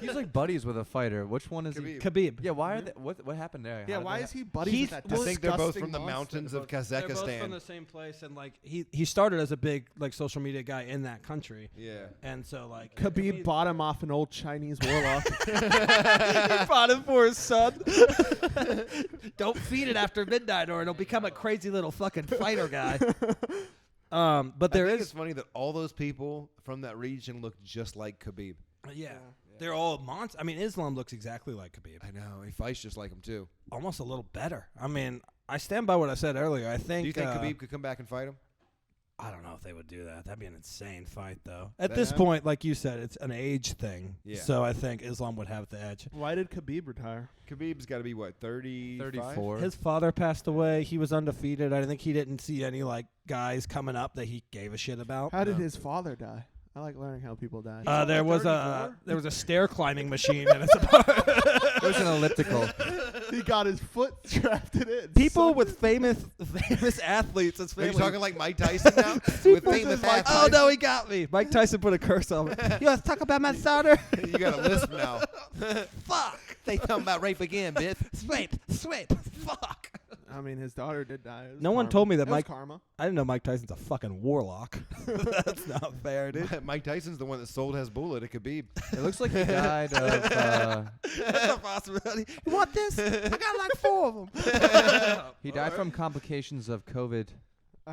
He's like buddies with a fighter. Which one is he? Khabib. Khabib. Yeah, why are they? What happened there? Yeah, How did why that is he buddies He's- with that? I think they're both disgusting from the monster? mountains of They're both from Kazakhstan. the same place, and like he started as a big like social media guy in that country, Yeah. and so like Khabib bought him off an old Chinese warlock. he bought it for his son. Don't feed it after midnight, or it'll become a crazy little fucking fighter guy. But there I think is, it's funny that all those people from that region look just like Khabib. yeah, they're all monsters. I mean, Islam looks exactly like Khabib, I know. He fights just like him too. almost a little better. I mean, I stand by what I said earlier. I think. Do you think Khabib could come back and fight him? I don't know if they would do that. That'd be an insane fight, though. At That- this point, like you said, it's an age thing. Yeah. So I think Islam would have the edge. Why did Khabib retire? Khabib's got to be what, 34. His father passed away. He was undefeated. I think he didn't see any like guys coming up that he gave a shit about. How did his father die? I like learning how people die. There was a stair climbing machine in his apartment. It was an elliptical. He got his foot strapped in it. People with famous athletes. It's Are you family. talking like Mike Tyson now? With famous Oh athletes? no, he got me. Mike Tyson put a curse on me. You want to talk about my daughter? You got a lisp now. Fuck. They talking about rape again, bitch. Sweep. Fuck. I mean, his daughter did die. It was No one karma. told me that It was Mike- karma. I didn't know Mike Tyson's a fucking warlock. That's not fair, dude. Mike Tyson's the one that sold Hezbollah to Khabib. It looks like he died of. That's a possibility. You want this? I got like 4 of them. He died from complications of COVID.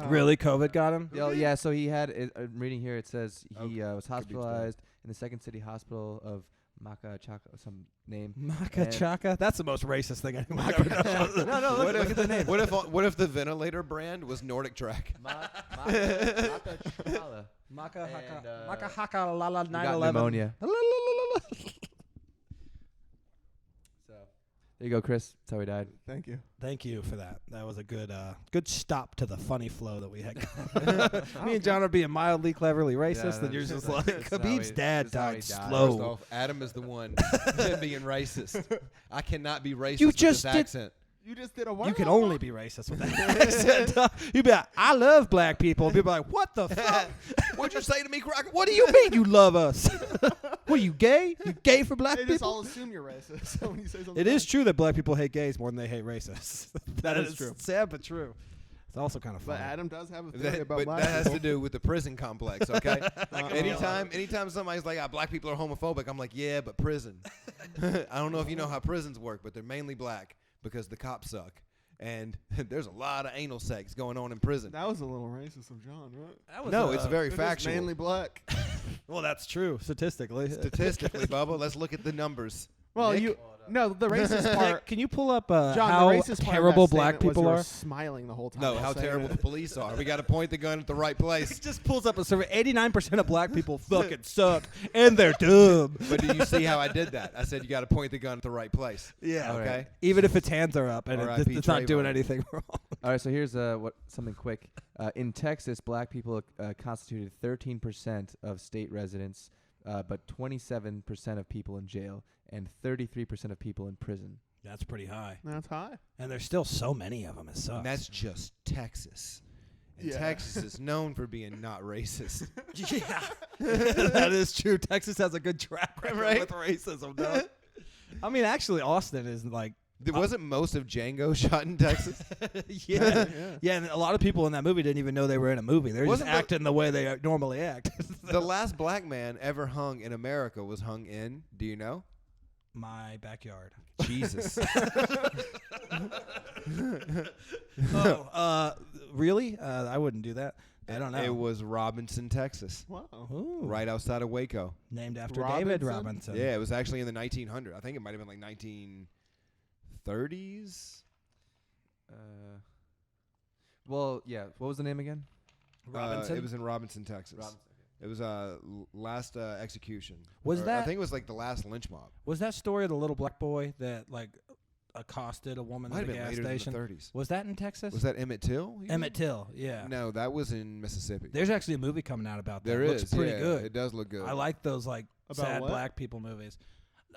Really, COVID got him? Oh yeah, so he had. I'm reading here. It says he Okay. was Could be hospitalized in the Second City Hospital of Maca Chaka, some name. Maca And- Chaka? That's the most racist thing anyone ever knows. No, look at the name. What if the ventilator brand was Nordic Track? Maca Chala. Maca And, Haka. Maca Haka la la He got 9/11. pneumonia. So there you go, Chris. That's how he died. Thank you. Thank you for that. That was a good stop to the funny flow that we had. Me and John are being mildly, cleverly racist, and you're just like, Khabib's dad died First slow. off, Adam is the one being racist. I cannot be racist You with just this did- accent. You just did a what? You can only be racist with that accent. You'd be like, I love black people. And people are like, what the fuck? What'd you say to me, Crocker? What do you mean you love us? What are you gay? You gay for black They just people? all assume you're racist when you say something. It is true that black people hate gays more than they hate racists. That is true. Sad but true. It's also kind of But funny. Adam does have a theory about But black that has to people. do with the prison complex, okay? Uh-oh. anytime somebody's like, black people are homophobic, I'm like, yeah, but prison. I don't know if you know how prisons work, but they're mainly black because the cops suck. And there's a lot of anal sex going on in prison. That was a little racist of John, right? That was No, it's very It is factual. mainly black. well, that's true statistically. Statistically, Bubba, let's look at the numbers. Well, Nick? the racist part. Can you pull up John, how the racist part terrible of that black statement was people you were are? smiling the whole time. No, while how saying terrible it. the police are. We got to point the gun at the right place. It just pulls up a survey. 89% of black people fucking suck, and they're dumb. But do you see how I did that? I said you got to point the gun at the right place. Yeah. All Okay. right. Even if its hands are up and R.I.P. it's not doing Trayvon. anything wrong. All right, so here's something quick. In Texas, black people constituted 13% of state residents, but 27% of people in jail and 33% of people in prison. That's pretty high. That's high. And there's still so many of them. It sucks. And that's just Texas. And Yeah. Texas is known for being not racist. yeah. That is true. Texas has a good track record Right? with racism, though. I mean, actually, Austin is like, Wasn't most of Django shot in Texas? yeah. Yeah, and a lot of people in that movie didn't even know they were in a movie. They're just Wasn't the- acting the way they normally act. The last black man ever hung in America was hung in, do you know? My backyard. Jesus. Oh, really? I wouldn't do that. I don't know. It was Robinson, Texas. Wow. Ooh. Right outside of Waco. Named after David Robinson? Robinson. Yeah, it was actually in the 1900s. I think it might have been like 1930s. Well, yeah. What was the name again? Robinson. It was in Robinson, Texas. Robinson. It was last execution. Was Or that- I think it was like the last lynch mob. Was that story of the little black boy that like accosted a woman Might at have a been gas later station? than the 30s. Was that in Texas? Was that Emmett Till? Emmett Till? Yeah. No, that was in Mississippi. There's actually a movie coming out about that. There It is. looks pretty yeah, good. It does look good. I like those like About sad what? black people movies.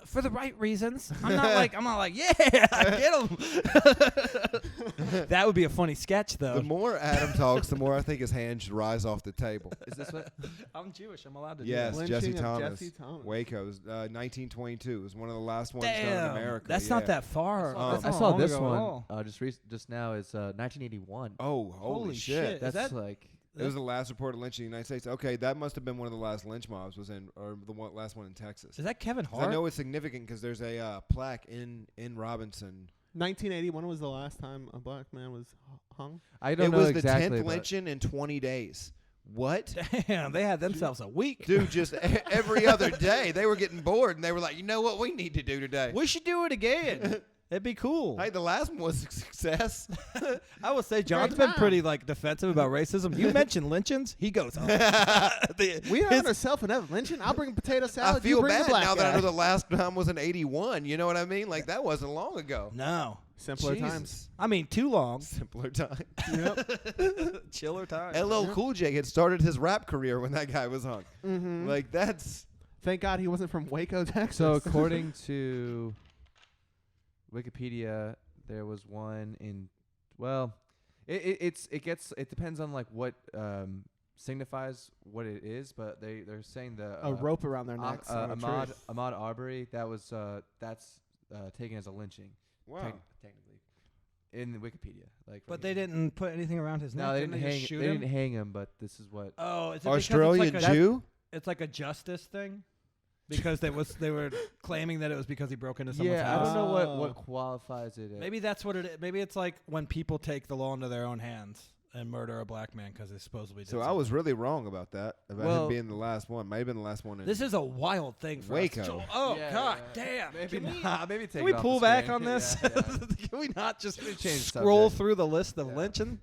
For the right reasons. I'm not like yeah, get him. That would be a funny sketch though. The more Adam talks, the more I think his hand should rise off the table. Is this what? I'm Jewish. I'm allowed to Yes, do Lynching Jesse of Thomas. Jesse Thomas. Waco, 1922. It was one of the last ones that. done in Damn, America. that's yeah. not that far. That's I not saw long this ago at one all. just now. It's 1981. Oh, holy shit. Is That's that- like It was the last reported lynching in the United States. Okay, that must have been one of the last lynch mobs, or the last one in Texas. Is that Kevin 'Cause Hart? I know it's significant because there's a plaque in Robinson. 1981 was the last time a black man was hung. I don't It know was exactly. the 10th but lynching in 20 days. What? Damn, they had themselves a week. Dude, just every other day they were getting bored and they were like, you know what we need to do today? We should do it again. It'd be cool. Hey, the last one was a success. I would say John's Great been time. pretty like defensive about racism. You mentioned lynchings, he goes on. We are on a self-and lynching. I'll bring potato I salad. feel you bring bad the black now that I guy. know the last time was in 81. You know what I mean? Like, that wasn't long ago. No. Simpler Jesus. times. I mean, too long. Simpler time. Yep. Chiller time. LL Cool J had started his rap career when that guy was hung. Mm-hmm. Like, that's... Thank God he wasn't from Waco, Texas. So according to Wikipedia, there was one in. Well, it depends on like what signifies what it is, but they're saying the a rope around their necks. on a Ahmaud tree. Arbery, that's taken as a lynching. Wow. Technically, in Wikipedia, like. But they didn't put anything around his neck. No, they didn't just hang. shoot They him? didn't hang him, but this is what. Oh, is it Australian because it's like Jew? it's like a justice thing? Because they were claiming that it was because he broke into someone's Yeah, I house. don't know Oh. what qualifies it. Maybe that's what it is. Maybe it's like when people take the law into their own hands and murder a black man because they supposedly did So I something. was really wrong about that. About Well- him being the last one. Might have been the last one. This is a wild thing for Waco. us. Oh Yeah, God, yeah. damn! Maybe Can we- not. Maybe take Can we it off pull the back screen. on this? Yeah, yeah. Can we not just change scroll subject. through the list of Yeah. lynching?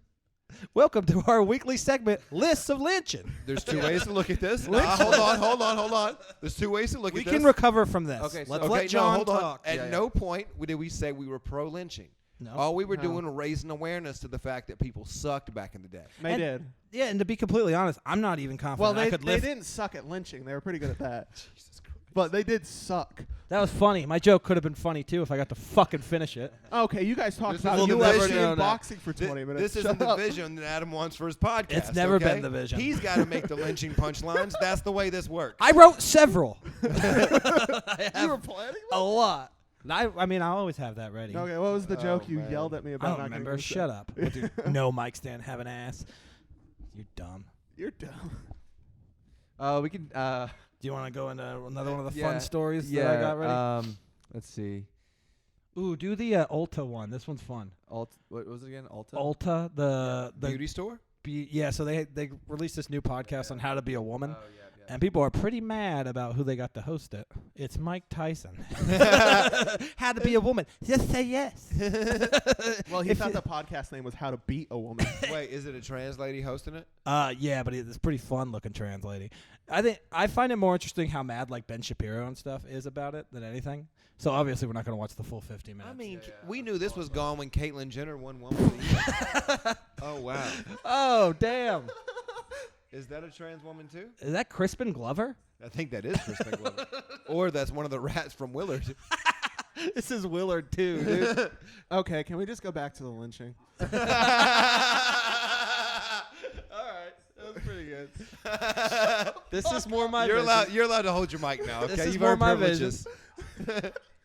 Welcome to our weekly segment, Lists of Lynching. There's two ways to look at this. Hold on. There's two ways to look We at this. can recover from this. Okay, so- Let's Okay, let John hold on. talk. At Yeah, yeah. no point did we say we were pro-lynching. No. All we were No. doing was raising awareness to the fact that people sucked back in the day. They And- did. Yeah, and to be completely honest, I'm not even confident Well, I could they lift. didn't suck at lynching. They were pretty good at that. Jesus Christ. But they did suck. That was funny. My joke could have been funny too if I got to fucking finish it. Okay, you guys talked This about is the UFC vision. and boxing for 20 minutes. This Shut isn't the up. vision that Adam wants for his podcast. It's never okay? been the vision. He's got to make the lynching punchlines. That's the way this works. I wrote several. You were planning A lot. I mean, I always have that ready. Okay, what was the joke you man. yelled at me I about? don't not remember. getting Shut up. What, dude? No mic stand have an ass. You're dumb. You're dumb. We can. Do you want to go into another one of the Yeah, fun stories yeah. that I got ready? Let's see. Ooh, do the Ulta one. This one's fun. What was it again? Ulta. Ulta, the Beauty store? yeah. So they released this new podcast on how to be a woman, Oh yeah, yeah. and people are pretty mad about who they got to host it. It's Mike Tyson. How to be a woman? Just say yes. Well, he If thought you- the podcast name was How to Beat a Woman. Wait, is it a trans lady hosting it? Yeah, but it's pretty fun looking trans lady. I find it more interesting how mad like Ben Shapiro and stuff is about it than anything. So obviously we're not going to watch the full 50 minutes. I mean, Yeah, we knew this was gone when Caitlyn Jenner won Woman of the Year. Oh, wow. oh damn, Is that a trans woman, too? is that Crispin Glover? I think that is Kristen Glover. Or that's one of the rats from Willard. This is Willard too, dude. Okay, can we just go back to the lynching? All right, that was pretty good. This is more my. You're vision. allowed to hold your mic now, okay? This is You've more earned my privileges.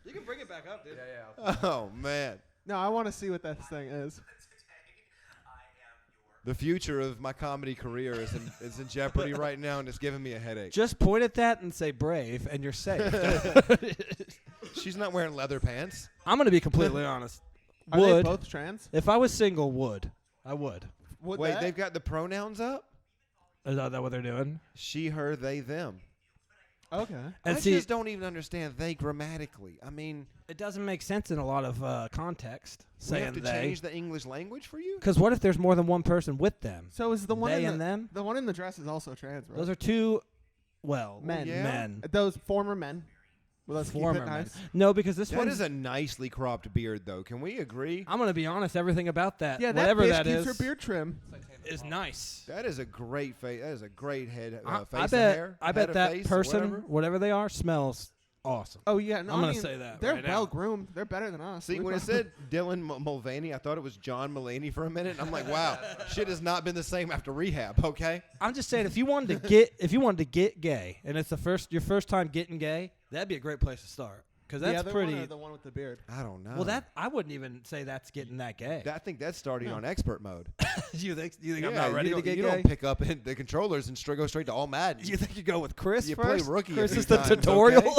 You can bring it back up, dude. Yeah, yeah. Oh, man. No, I want to see what that thing is. The future of my comedy career is in jeopardy right now, and it's giving me a headache. Just point at that and say brave, and you're safe. She's not wearing leather pants. I'm gonna be completely honest. Are they Would both trans? if I was single, I would. Would Wait, that? they've got the pronouns up? Is that what they're doing? She, her, they, them. Okay. And I see, just don't even understand they grammatically. I mean, it doesn't make sense in a lot of context we saying have to they. change the English language for you? Because what if there's more than one person with them? So is the one They in and them? the one in the dress is also trans, right? Those are two, well, Men. Yeah? men. Those former men. Well, let's Former keep it men. nice. No, because this That one is a nicely cropped beard, though. Can we agree? I'm gonna be honest. Everything about that, Yeah, whatever that bitch that keeps is, her beard trim. is nice. That is a great face. That is a great head. Face I of bet. hair. I head bet of that face, or person, whatever. whatever they are, smells awesome. Oh yeah, no, I'm I gonna mean, say that they're right now. well groomed. They're better than us. See, We when it probably- said Dylan Mulvaney, I thought it was John Mulaney for a minute. I'm like, wow, shit has not been the same after rehab. Okay. I'm just saying, if you wanted to get gay, and it's your first time getting gay, that'd be a great place to start. Because the that's other pretty. one or the one with the beard. I don't know. Well, I wouldn't even say that's getting that gay. I think that's starting No. on expert mode. you think I'm Yeah, not ready you to don't- get you gay? don't pick up in the controllers and go straight to all Madden. You think you go with Chris You play first? rookie a Chris few is the times, tutorial.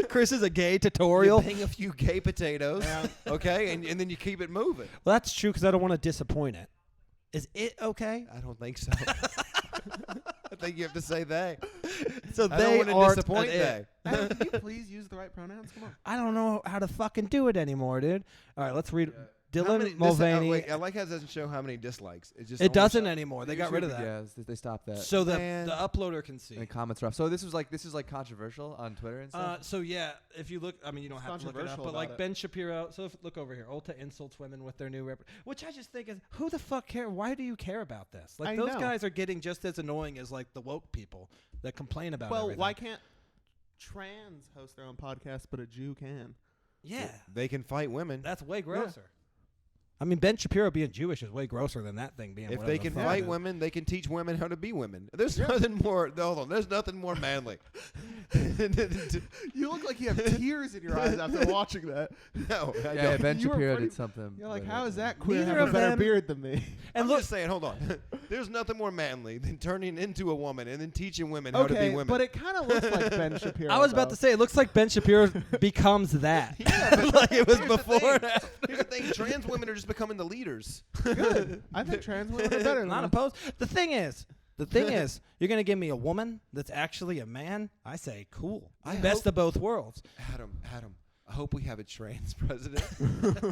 Chris is a gay You tutorial. bang a few gay potatoes, Yeah. okay, and then you keep it moving. Well, that's true because I don't want to disappoint it. Is it okay? I don't think so. I think you have to say they. So I they don't want to aren't disappoint an it. they. Adam, can you please use the right pronouns? Come on. I don't know how to fucking do it anymore, dude. All right, let's read How Dylan many- Mulvaney. wait, I like how it doesn't show how many dislikes. It just It only doesn't shows- anymore. They got rid of that. Yeah, they stopped that. So the Man. uploader can see. and comments are off. So this is like controversial on Twitter and stuff. So yeah, if you look, I mean, you don't It's have to look it up, controversial but about like it. Ben Shapiro. So look over here. Ulta insults women with their new which I just think is who the fuck care? Why do you care about this? Like I those know. guys are getting just as annoying as like the woke people that complain about. Well, everything. why can't trans host their own podcast, but a Jew can? Yeah, They can fight women. that's way grosser. I mean, Ben Shapiro being Jewish is way grosser than that thing being. If whatever they the can fuck fight it is. women, they can teach women how to be women. There's nothing more. Hold on. There's nothing more manly. You look like you have tears in your eyes after watching that. No, I yeah, don't. Ben You were Shapiro pretty- did something. You're like, with how it. is that queer Neither having of a better them- beard than me? And I'm look, just saying. Hold on. There's nothing more manly than turning into a woman and then teaching women how to be women. But it kind of looks like Ben Shapiro. I was about to say, it looks like Ben Shapiro becomes that. Like it was before. Here's the thing: trans women are just becoming the leaders. Good. I think trans women are better than Not them. opposed. The thing is, you're gonna give me a woman that's actually a man. I say, cool. Best of both worlds. Adam, I hope we have a trans president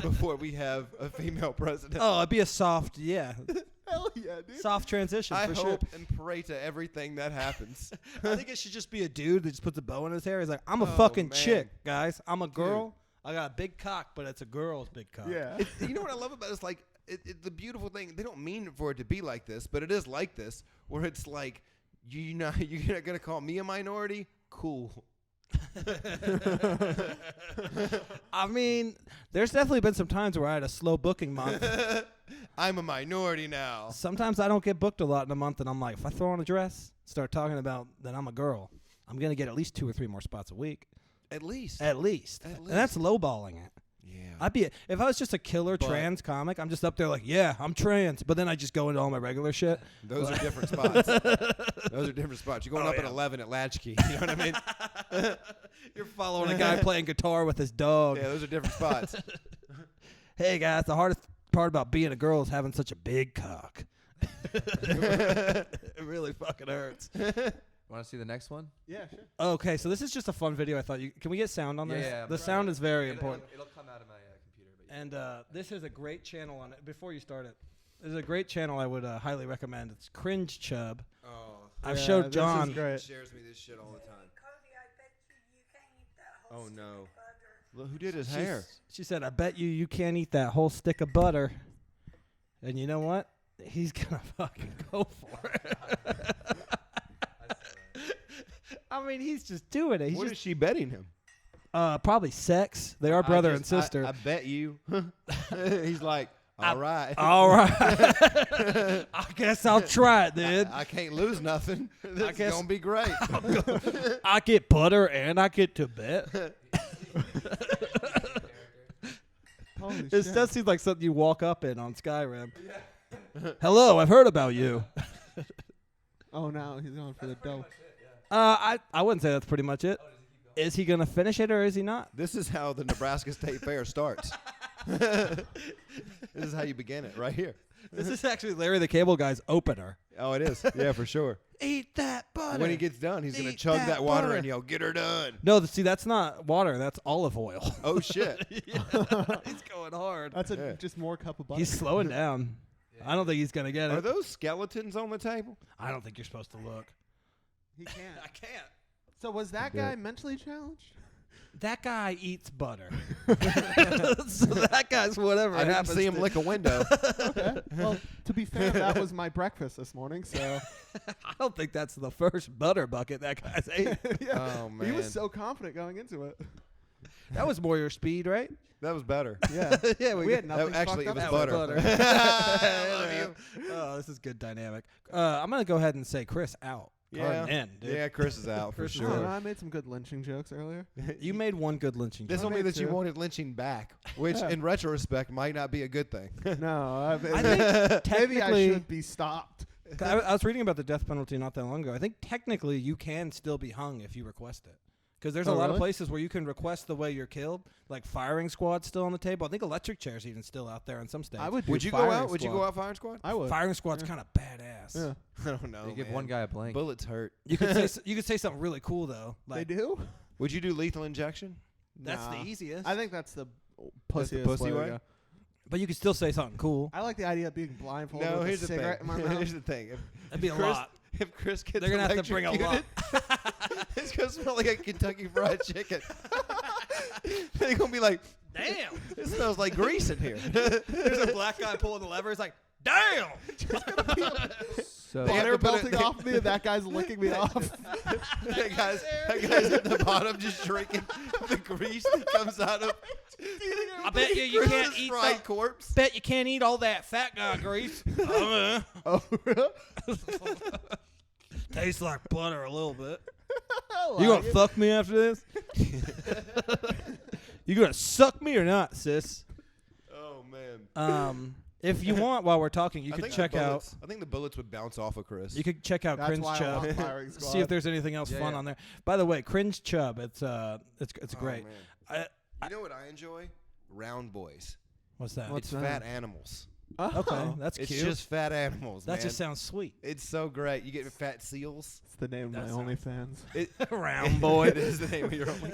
before we have a female president. Oh, it'd be a soft, Hell yeah, dude. soft transition I for hope sure. and pray to everything that happens. I think it should just be a dude that just puts a bow in his hair. He's like, I'm a Oh, fucking man. chick, guys. I'm a girl. I got a big cock, but it's a girl's big cock. Yeah. You know what I love about it? It's like the beautiful thing. They don't mean for it to be like this, but it is like this, where it's like you're not gonna call me a minority. Cool. I mean, there's definitely been some times where I had a slow booking month. I'm a minority now. Sometimes I don't get booked a lot in a month, and I'm like, if I throw on a dress, start talking about that I'm a girl, I'm gonna get at least 2 or 3 more spots a week. At least. At least. And that's lowballing it. Yeah. If I was just a killer trans comic, I'm just up there like, yeah, I'm trans, but then I just go into all my regular shit. Those are different spots. Those are different spots. You're going up at 11 at Latchkey. You know what I mean? You're following a guy playing guitar with his dog. Yeah, those are different spots. Hey guys, the hardest part about being a girl is having such a big cock. It really fucking hurts. Want to see the next one? Yeah, sure. Okay, so this is just a fun video. I thought can we get sound on this? Yeah, the sound is very It'll important. come out of my computer. But And this is a great channel on it. Before you start it, there's a great channel I would highly recommend. It's Cringe Chub. Oh, I've Yeah, showed this is John. great. shares me this shit all the time. Cody, I bet you can't eat that whole Oh, no. stick of butter. Look, who did his hair? She said, I bet you can't eat that whole stick of butter. And you know what? He's going to fucking go for it. I mean, he's just doing it. He's What just is she betting him? probably sex. They are brother and sister. I bet you. He's like, all right. All right. I guess I'll try it then. I can't lose nothing. This guess- is going to be great. I get butter and I get to bet. Holy This shit. does seem like something you walk up in on Skyrim. Hello, I've heard about you. Oh, no, he's going for the dough. I wouldn't say that's pretty much it. Is he going to finish it or is he not? This is how the Nebraska State Fair starts. This is how you begin it, right here. This is actually Larry the Cable Guy's opener. Oh, it is. Yeah, for sure. Eat that butter. When he gets done, he's going to Eat chug that that water butter. and yell, get her done. No, see, that's not water. That's olive oil. Oh, shit. He's going hard. That's Yeah. just more cup of butter. He's slowing down. I don't think he's going to get Are it. those skeletons on the table? I don't think you're supposed to look. He can't. I can't. So was that guy mentally challenged? That guy eats butter. So that guy's whatever I didn't happens see him to- lick a window. Okay. Well, to be fair, that was my breakfast this morning, so. I don't think that's the first butter bucket that guy's ate. Yeah. Oh, man. He was so confident going into it. That was more your speed, right? That was better. Yeah. Yeah, We had nothing Actually, it fucked was up. butter. I love you. Oh, this is good dynamic. I'm going to go ahead and say Chris out. Yeah. Carden in, dude. Yeah, Chris is out for Chris is I don't know, sure. I made some good lynching jokes earlier. You made one good lynching This joke. will mean me that you too. wanted lynching back, which Yeah. in retrospect might not be a good thing. No, I think maybe I technically, should be stopped. I was reading about the death penalty not that long ago. I think technically you can still be hung if you request it. Because there's a Oh, lot of really? places where you can request the way you're killed. Like firing squad's still on the table. I think electric chair's even still out there in some states. I would. Do Would you go firing out? Would you squad. go out firing squad? I would. Firing squad's Yeah. kind of badass. Yeah. I don't know. you give man. one guy a blank. Bullets hurt. You could say you could say something really cool though. They Like do. Would you do lethal injection? that's Nah. the easiest. I think that's the That's the pussiest pussy way. to way? go. but you could still say something cool. I like the idea of being blindfolded No, with here's a the cigarette thing. in my mouth. Here's the thing. That'd be a Chris, lot. If Chris gets They're gonna have to bring a lot. electrocuted, it's gonna smell like a Kentucky Fried Chicken. They're gonna be like, Damn. it smells like grease in here. There's a black guy pulling the lever. It's like, damn. So They have Butter to put melting it- off me, and that guy's licking me off. that guy's at the bottom just drinking the grease that comes out of. I bet you Chris's can't eat fried that. corpse. Bet you can't eat all that fat guy grease. Oh, really? Tastes like butter a little bit. I You gonna like it. fuck me after this? You gonna suck me or not, sis? Oh man. If you want, while we're talking, you I could think check the out. bullets- I think the bullets would bounce off of Chris. You could check out That's Cringe why I Chub. want Firing Squad. See if there's anything else fun on there. By the way, Cringe Chub, it's Oh, great. man. You know what I enjoy? Round boys. What's that? What's It's that? fat animals. Okay, that's It's cute. just fat animals, That man. just sounds sweet. It's so great. You get fat seals. It's the name of my That sounds- OnlyFans. Round boy. It is the name of your only.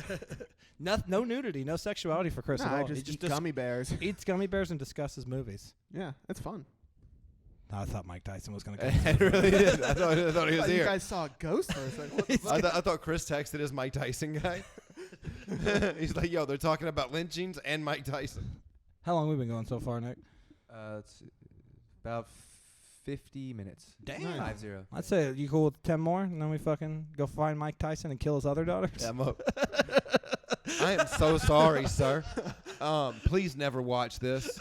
No nudity, no sexuality for Chris No, at all. I He just eat dis- gummy bears. eats gummy bears and discusses movies. Yeah, it's fun. I thought Mike Tyson was going to It really did. I thought he was You here. guys saw a ghost for a second. What the fuck? I thought Chris texted his Mike Tyson guy. He's like, yo, they're talking about lynchings and Mike Tyson. How long have we been going so far, Nick? It's about 50 minutes. Damn. Nice. 50. I'd say you cool with 10 more, and then we fucking go find Mike Tyson and kill his other daughters. Yeah, I'm up. I am so sorry, sir. Please never watch this.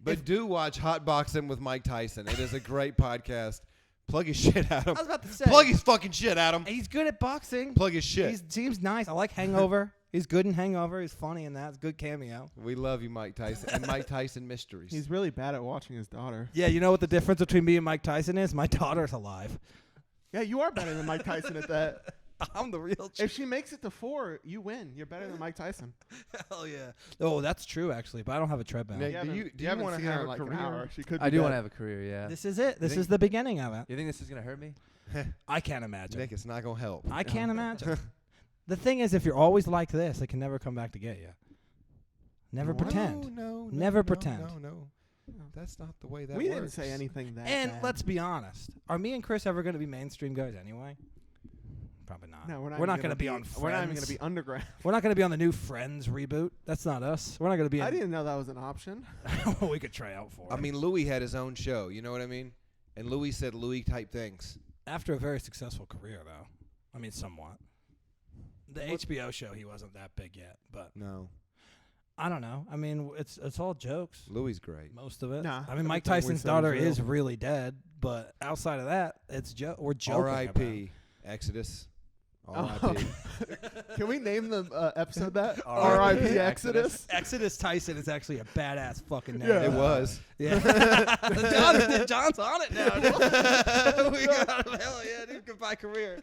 But do watch Hot Boxing with Mike Tyson. It is a great podcast. Plug his shit, Adam. I was about to say. Plug his fucking shit, Adam. He's good at boxing. Plug his shit. He seems nice. I like Hangover. He's good in Hangover. He's funny in that. It's a good cameo. We love you, Mike Tyson. And Mike Tyson Mysteries. He's really bad at watching his daughter. Yeah, you know what the difference between me and Mike Tyson is? My daughter's alive. Yeah, you are better than Mike Tyson at that. I'm the real If she makes it to 4, you win. You're better than Mike Tyson. Hell yeah. Oh, that's true, actually, but I don't have a treadmill. Nick, do you haven't want to seen her have in a like an career? hour. She could. I do want to have a career, yeah. This is it. This think- is the beginning of it. You think this is going to hurt me? I can't imagine. Nick, it's not going to help. I can't imagine. The thing is, if you're always like this, it can never come back to get you. Never pretend. No. Never pretend. No. That's not the way that We works. didn't say anything that. And bad. let's be honest. Are me and Chris ever going to be mainstream guys anyway? Probably not. No, we're not. We're even not going to be on Friends. We're not even going to be underground. We're not going to be on the new Friends reboot. That's not us. We're not going to be. I didn't know that was an option. We could try out for. I mean, Louis had his own show. You know what I mean? And Louis said Louis type things. After a very successful career, though. I mean, somewhat. The HBO show, he wasn't that big yet, but No. I don't know. I mean, it's all jokes. Louis great. Most of it. Nah, I mean, Mike everything we Tyson's said was daughter real. is really dead, but outside of that, it's we're joking. about it. R.I.P. Exodus. Oh. R.I.P. Can we name the episode that? R.I.P. R.I.P. Exodus. Exodus Tyson is actually a badass fucking name. Yeah. It was. Yeah. John's on it now, dude. We got him. Hell yeah, dude. Goodbye career.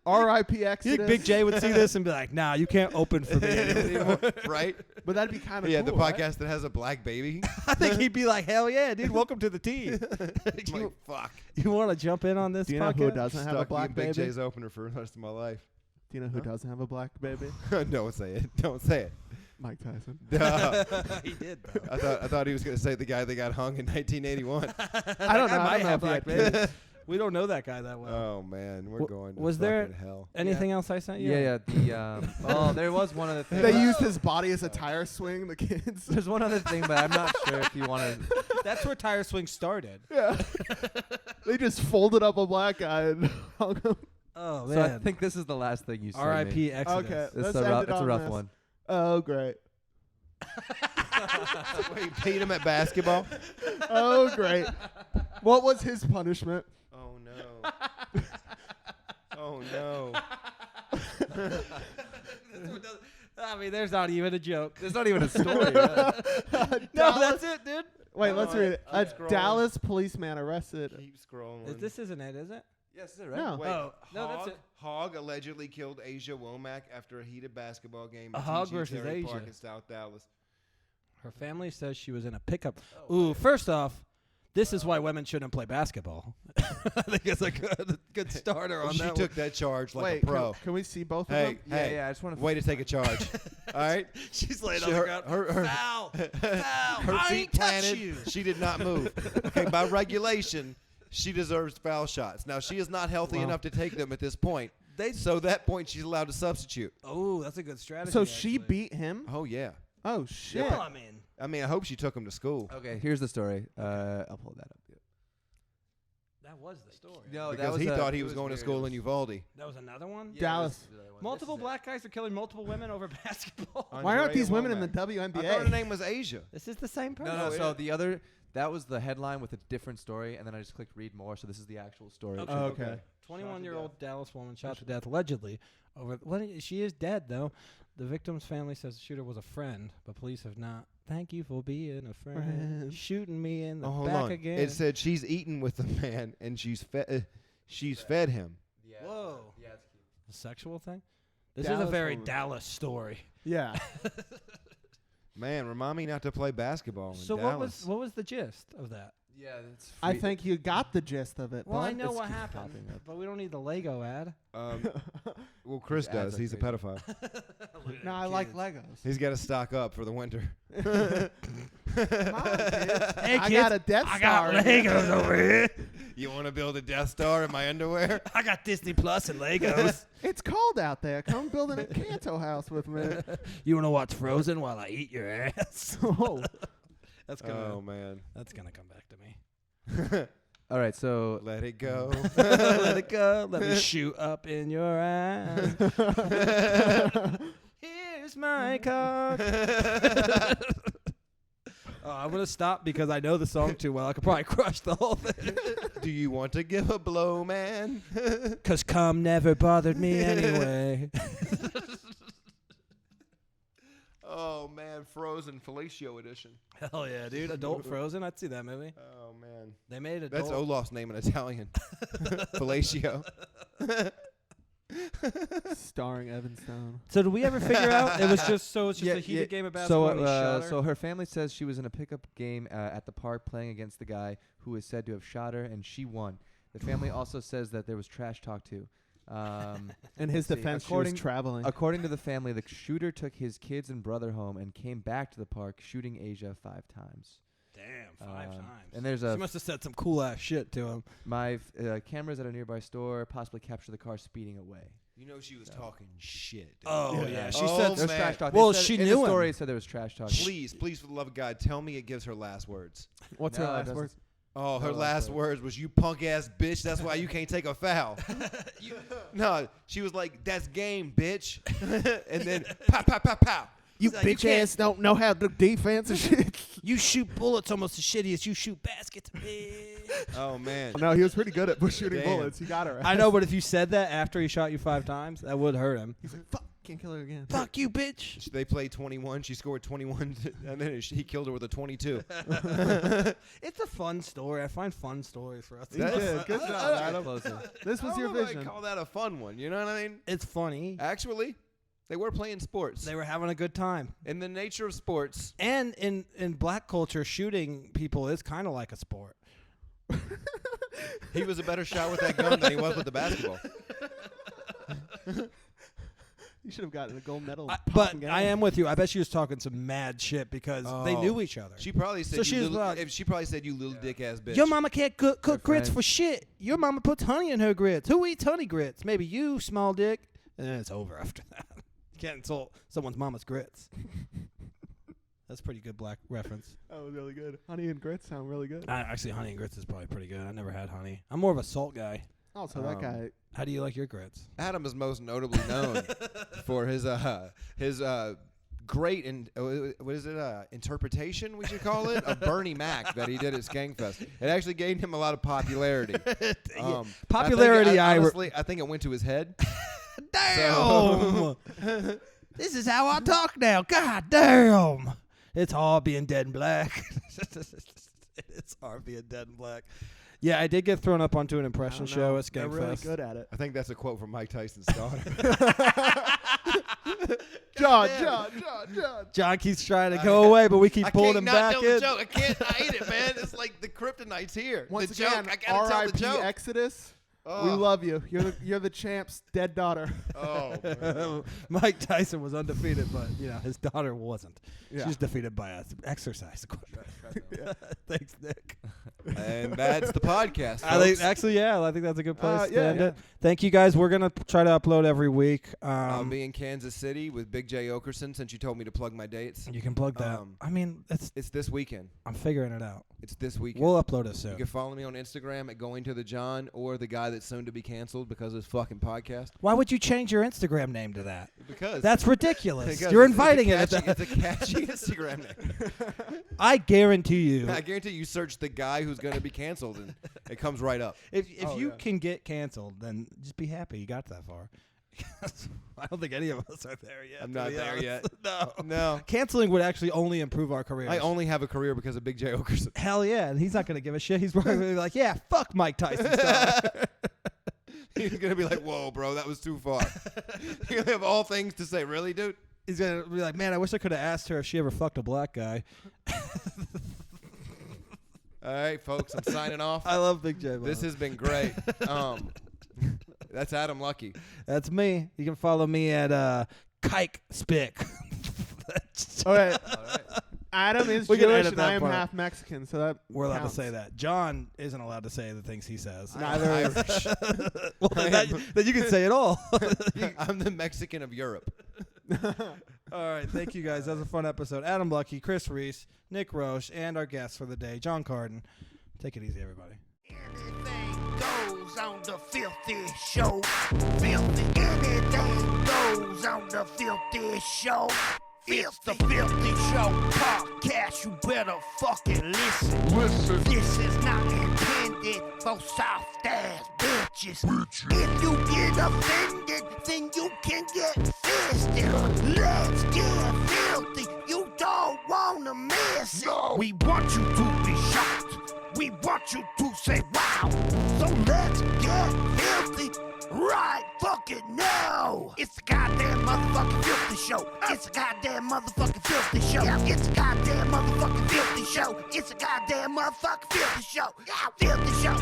R.I.P. You Exodus. think Big J would see this and be like, nah, you can't open for me anymore. Right? But that'd be kind of Yeah, cool, the right? podcast that has a black baby. I think he'd be like, hell yeah, dude, welcome to the team. I'm like, fuck. You want to jump in on this Do you know podcast? who doesn't have a Stuck me black in Big baby? J's opener for the rest of my life. Do you know who doesn't have a black baby? Don't say it. Don't say it. Mike Tyson. Duh. He did, though. I thought he was going to say the guy that got hung in 1981. I don't know. I might I don't know have if he black had babies. We don't know that guy that well. Oh, man. We're going to was there- fucking hell. Anything else I sent you? Yeah. Oh, there was one other thing. They used his body as a tire swing. The kids. There's one other thing, but I'm not sure if you want to. That's where Tire Swing started. Yeah. They just folded up a black guy and hung him. Oh, So I think this is the last thing you said. R.I.P. Exodus. Okay. This is Let's a end rough, it it's a on rough this. one. Oh, great. Wait, beat him at basketball? Oh, great. What was his punishment? Oh, no. Oh, no. I mean, there's not even a joke. There's not even a story. No, that's it, dude. Wait, Oh, let's read it. A I'm scrolling. Dallas policeman arrested. Keep scrolling. This isn't it, is it? Yes, is it right? No. Wait, Oh, no, that's it. Hogg allegedly killed Asia Womack after a heated basketball game at Hogg TG versus Terry Park Asia. in South Dallas. Her family says she was in a pickup. Ooh, first off, this is why women shouldn't play basketball. I think it's a good starter on She that took that charge like Wait, a pro. Can we see both of Hey, them? hey, Yeah, I just want to. way to take a charge. All right? She's laying She- on the her- ground. her- Foul! Foul! Her I feet ain't touch planted. you. She did not move. Okay, by regulation, she deserves foul shots. Now, she is not healthy Wow. enough to take them at this point. So that point, she's allowed to substitute. Oh, that's a good strategy. So she actually. beat him? Oh, yeah. Oh, shit. Well, I mean, I hope she took him to school. Okay, here's the story. I'll pull that up. that was the story. No, that Because was he a- thought it he was going to weird. school It in was- Uvalde. That was another one? Yeah, Dallas. this is the other one. Multiple This is black guys are killing multiple women over basketball. Why aren't these women in the I thought her WNBA? name was Asia. This is the same it. person. No, so the other, that was the headline with a different story, and then I just clicked read more, so this is the actual story. Okay. Okay. 21-year-old Dallas woman shot to death allegedly over. She is dead though. The victim's family says the shooter was a friend, but police have not. Thank you for being a friend. Friend. Shooting me in the hold back on. again. It said she's eaten with the man and she's fed him. Yeah. Whoa. Yeah, it's cute. A sexual thing? This is a Dallas very woman. Dallas story. Yeah. Man, remind me not to play basketball in So Dallas. what was the gist of that? Yeah, that's. I think you got the gist of it. Well, I bud. know It's what keep happened, popping up. but we don't need the Lego ad. Well, Chris These ads does. are He's a crazy. pedophile. No, I like Legos. He's got to stock up for the winter. Come on, kids. Hey, I kids, got a Death I Star. got Legos over here. You want to build a Death Star in my underwear? I got Disney Plus and Legos. It's cold out there. Come build a Canto house with me. You want to watch Frozen while I eat your ass? Oh. That's gonna Oh, man. that's gonna come back to me. All right, so Let it go. Let it go. Let me shoot up in your eyes. Here's my card. I'm gonna stop because I know the song too well. I could probably crush the whole thing. Do you want to give a blow, man? 'Cause cum never bothered me anyway. Oh, man. Frozen Fellatio edition. Hell yeah, dude! Adult Frozen. I'd see that movie. Oh, man. They made adult. That's Olaf's name in Italian. Fellatio. Starring Evan Stone. So did we ever figure out? It's just Yeah, a heated yeah. game of basketball. and he shot her? So her family says she was in a pickup game at the park playing against the guy who is said to have shot her, and she won. The family also says that there was trash talk too. In his see, defense, she according- was traveling. According to the family, the shooter took his kids and brother home and came back to the park, shooting Asia 5 times. Damn, 5 times. And there's She a must have said some cool ass shit to him. my cameras at a nearby store possibly capture the car speeding away. You know she was talking shit. Dude. Oh Yeah. yeah, Oh, she said. There's man. trash talk. Well, They said she in knew the him. story. It said there was trash talk. Please, for the love of God, tell me it gives her last words. What's No, her it last doesn't. word? Oh, her Her last last words was, "You punk ass bitch. That's why you can't take a foul." No, she was like, "That's game, bitch." And then pow, pow, pow, pow. You He's like, you bitch can't- ass don't know how to defense and shit. You shoot bullets almost as shitty as you shoot baskets. Oh man. No, he was pretty good at shooting Damn. bullets. He got her. I know, but if you said that after he shot you 5 times, that would hurt him. He's like, fuck, can't kill her again. Fuck you, bitch. They played 21. She scored 21, and then he killed her with a 22. It's a fun story. I find fun stories for us. You did. Good job, Adam. Closer. This was I your don't know if vision. I call that a fun one. You know what I mean? It's funny. Actually, they were playing sports. They were having a good time. In the nature of sports, And in black culture, shooting people is kind of like a sport. he was a better shot with that gun than he was with the basketball. You should have gotten a gold medal. But I am with you. I bet she was talking some mad shit because they Oh. knew each other. She probably said, So she was like- if she probably said, "You little dick ass bitch." Your mama can't cook grits friends. for shit. Your mama puts honey in her grits. Who eats honey grits? Maybe you, small dick. And then it's over after that. You can't insult someone's mama's grits. That's a pretty good black reference. That was really good. Honey and grits sound really good. Actually, honey and grits is probably pretty good. I never had honey. I'm more of a salt guy. Oh, so that guy. How do you like your grits? Adam is most notably known for his great what is it interpretation we should call it of Bernie Mac that he did at Skankfest. It actually gained him a lot of popularity. Popularity, honestly, I think it went to his head. Damn! This is how I talk now. God damn! It's hard being dead and black. It's hard being dead and black. Yeah, I did get thrown up onto an impression show at They're Skankfest. really good at it. I think that's a quote from Mike Tyson's daughter. John. John keeps trying to go away, but we keep I pulling can't him not back tell in. the joke. I can't hide it, man. It's like the kryptonite's here. Once the again, joke. I gotta tell the R.I.P. joke. Exodus. Oh. We love you. You're the champ's dead daughter. Oh, man. Mike Tyson was undefeated, but his daughter wasn't. Yeah. She was defeated by exercise equipment. Thanks, Nick. And that's the podcast. I think folks. I think that's a good place to yeah, end yeah. it. Thank you guys. We're gonna try to upload every week. I'll be in Kansas City with Big J Okerson since you told me to plug my dates. You can plug that. I mean, It's this weekend. I'm figuring it out. It's this weekend. We'll upload it You soon. can follow me on Instagram at Going to the John or the guy that's soon to be canceled because of his fucking podcast. Why would you change your Instagram name to that? Because That's ridiculous. because You're it's a inviting it. catchy- It's a catchy Instagram name. I guarantee you, I guarantee you search the guy who's going to be canceled and it comes right up. if Oh, you yeah. can get canceled, then just be happy you got that far. I don't think any of us are there yet. I'm to not be there honest. yet. No. No. Canceling would actually only improve our careers. I only have a career because of Big J. Okerson. Hell yeah, and he's not going to give a shit. He's probably gonna be like, yeah, fuck Mike Tyson's dog. He's going to be like, whoa, bro, that was too far. You're going to have all things to say. Really, dude? He's going to be like, man, I wish I could have asked her if she ever fucked a black guy. All right, folks, I'm signing off. I love Big J. This has been great. That's Adam Luckey. That's me. You can follow me at Kike Spick. All right. All right. Adam is We can Jewish edit and that I am part. half Mexican, so that We're allowed counts. to say that. John isn't allowed to say the things he says. Neither is Irish. Well, then you can say it all. I'm the Mexican of Europe. All right, thank you guys. That was a fun episode. Adam Luckey, Chris Rees, Nick Roche, and our guest for the day, Jon Carden. Take it easy, everybody. Anything goes on the filthy show. Filthy. Anything goes on the filthy show. It's the Filthy Show podcast. You better fucking listen. This is not intended for soft ass bitches. If you get offended, then you can get fisted. Let's get filthy. You don't wanna miss it. We want you to be shocked. We want you to say wow. So let's get filthy right fucking now. It's a goddamn motherfucking filthy show. It's a goddamn motherfucking filthy show. It's a goddamn motherfucking filthy show. It's a goddamn motherfucking filthy show. Filthy show.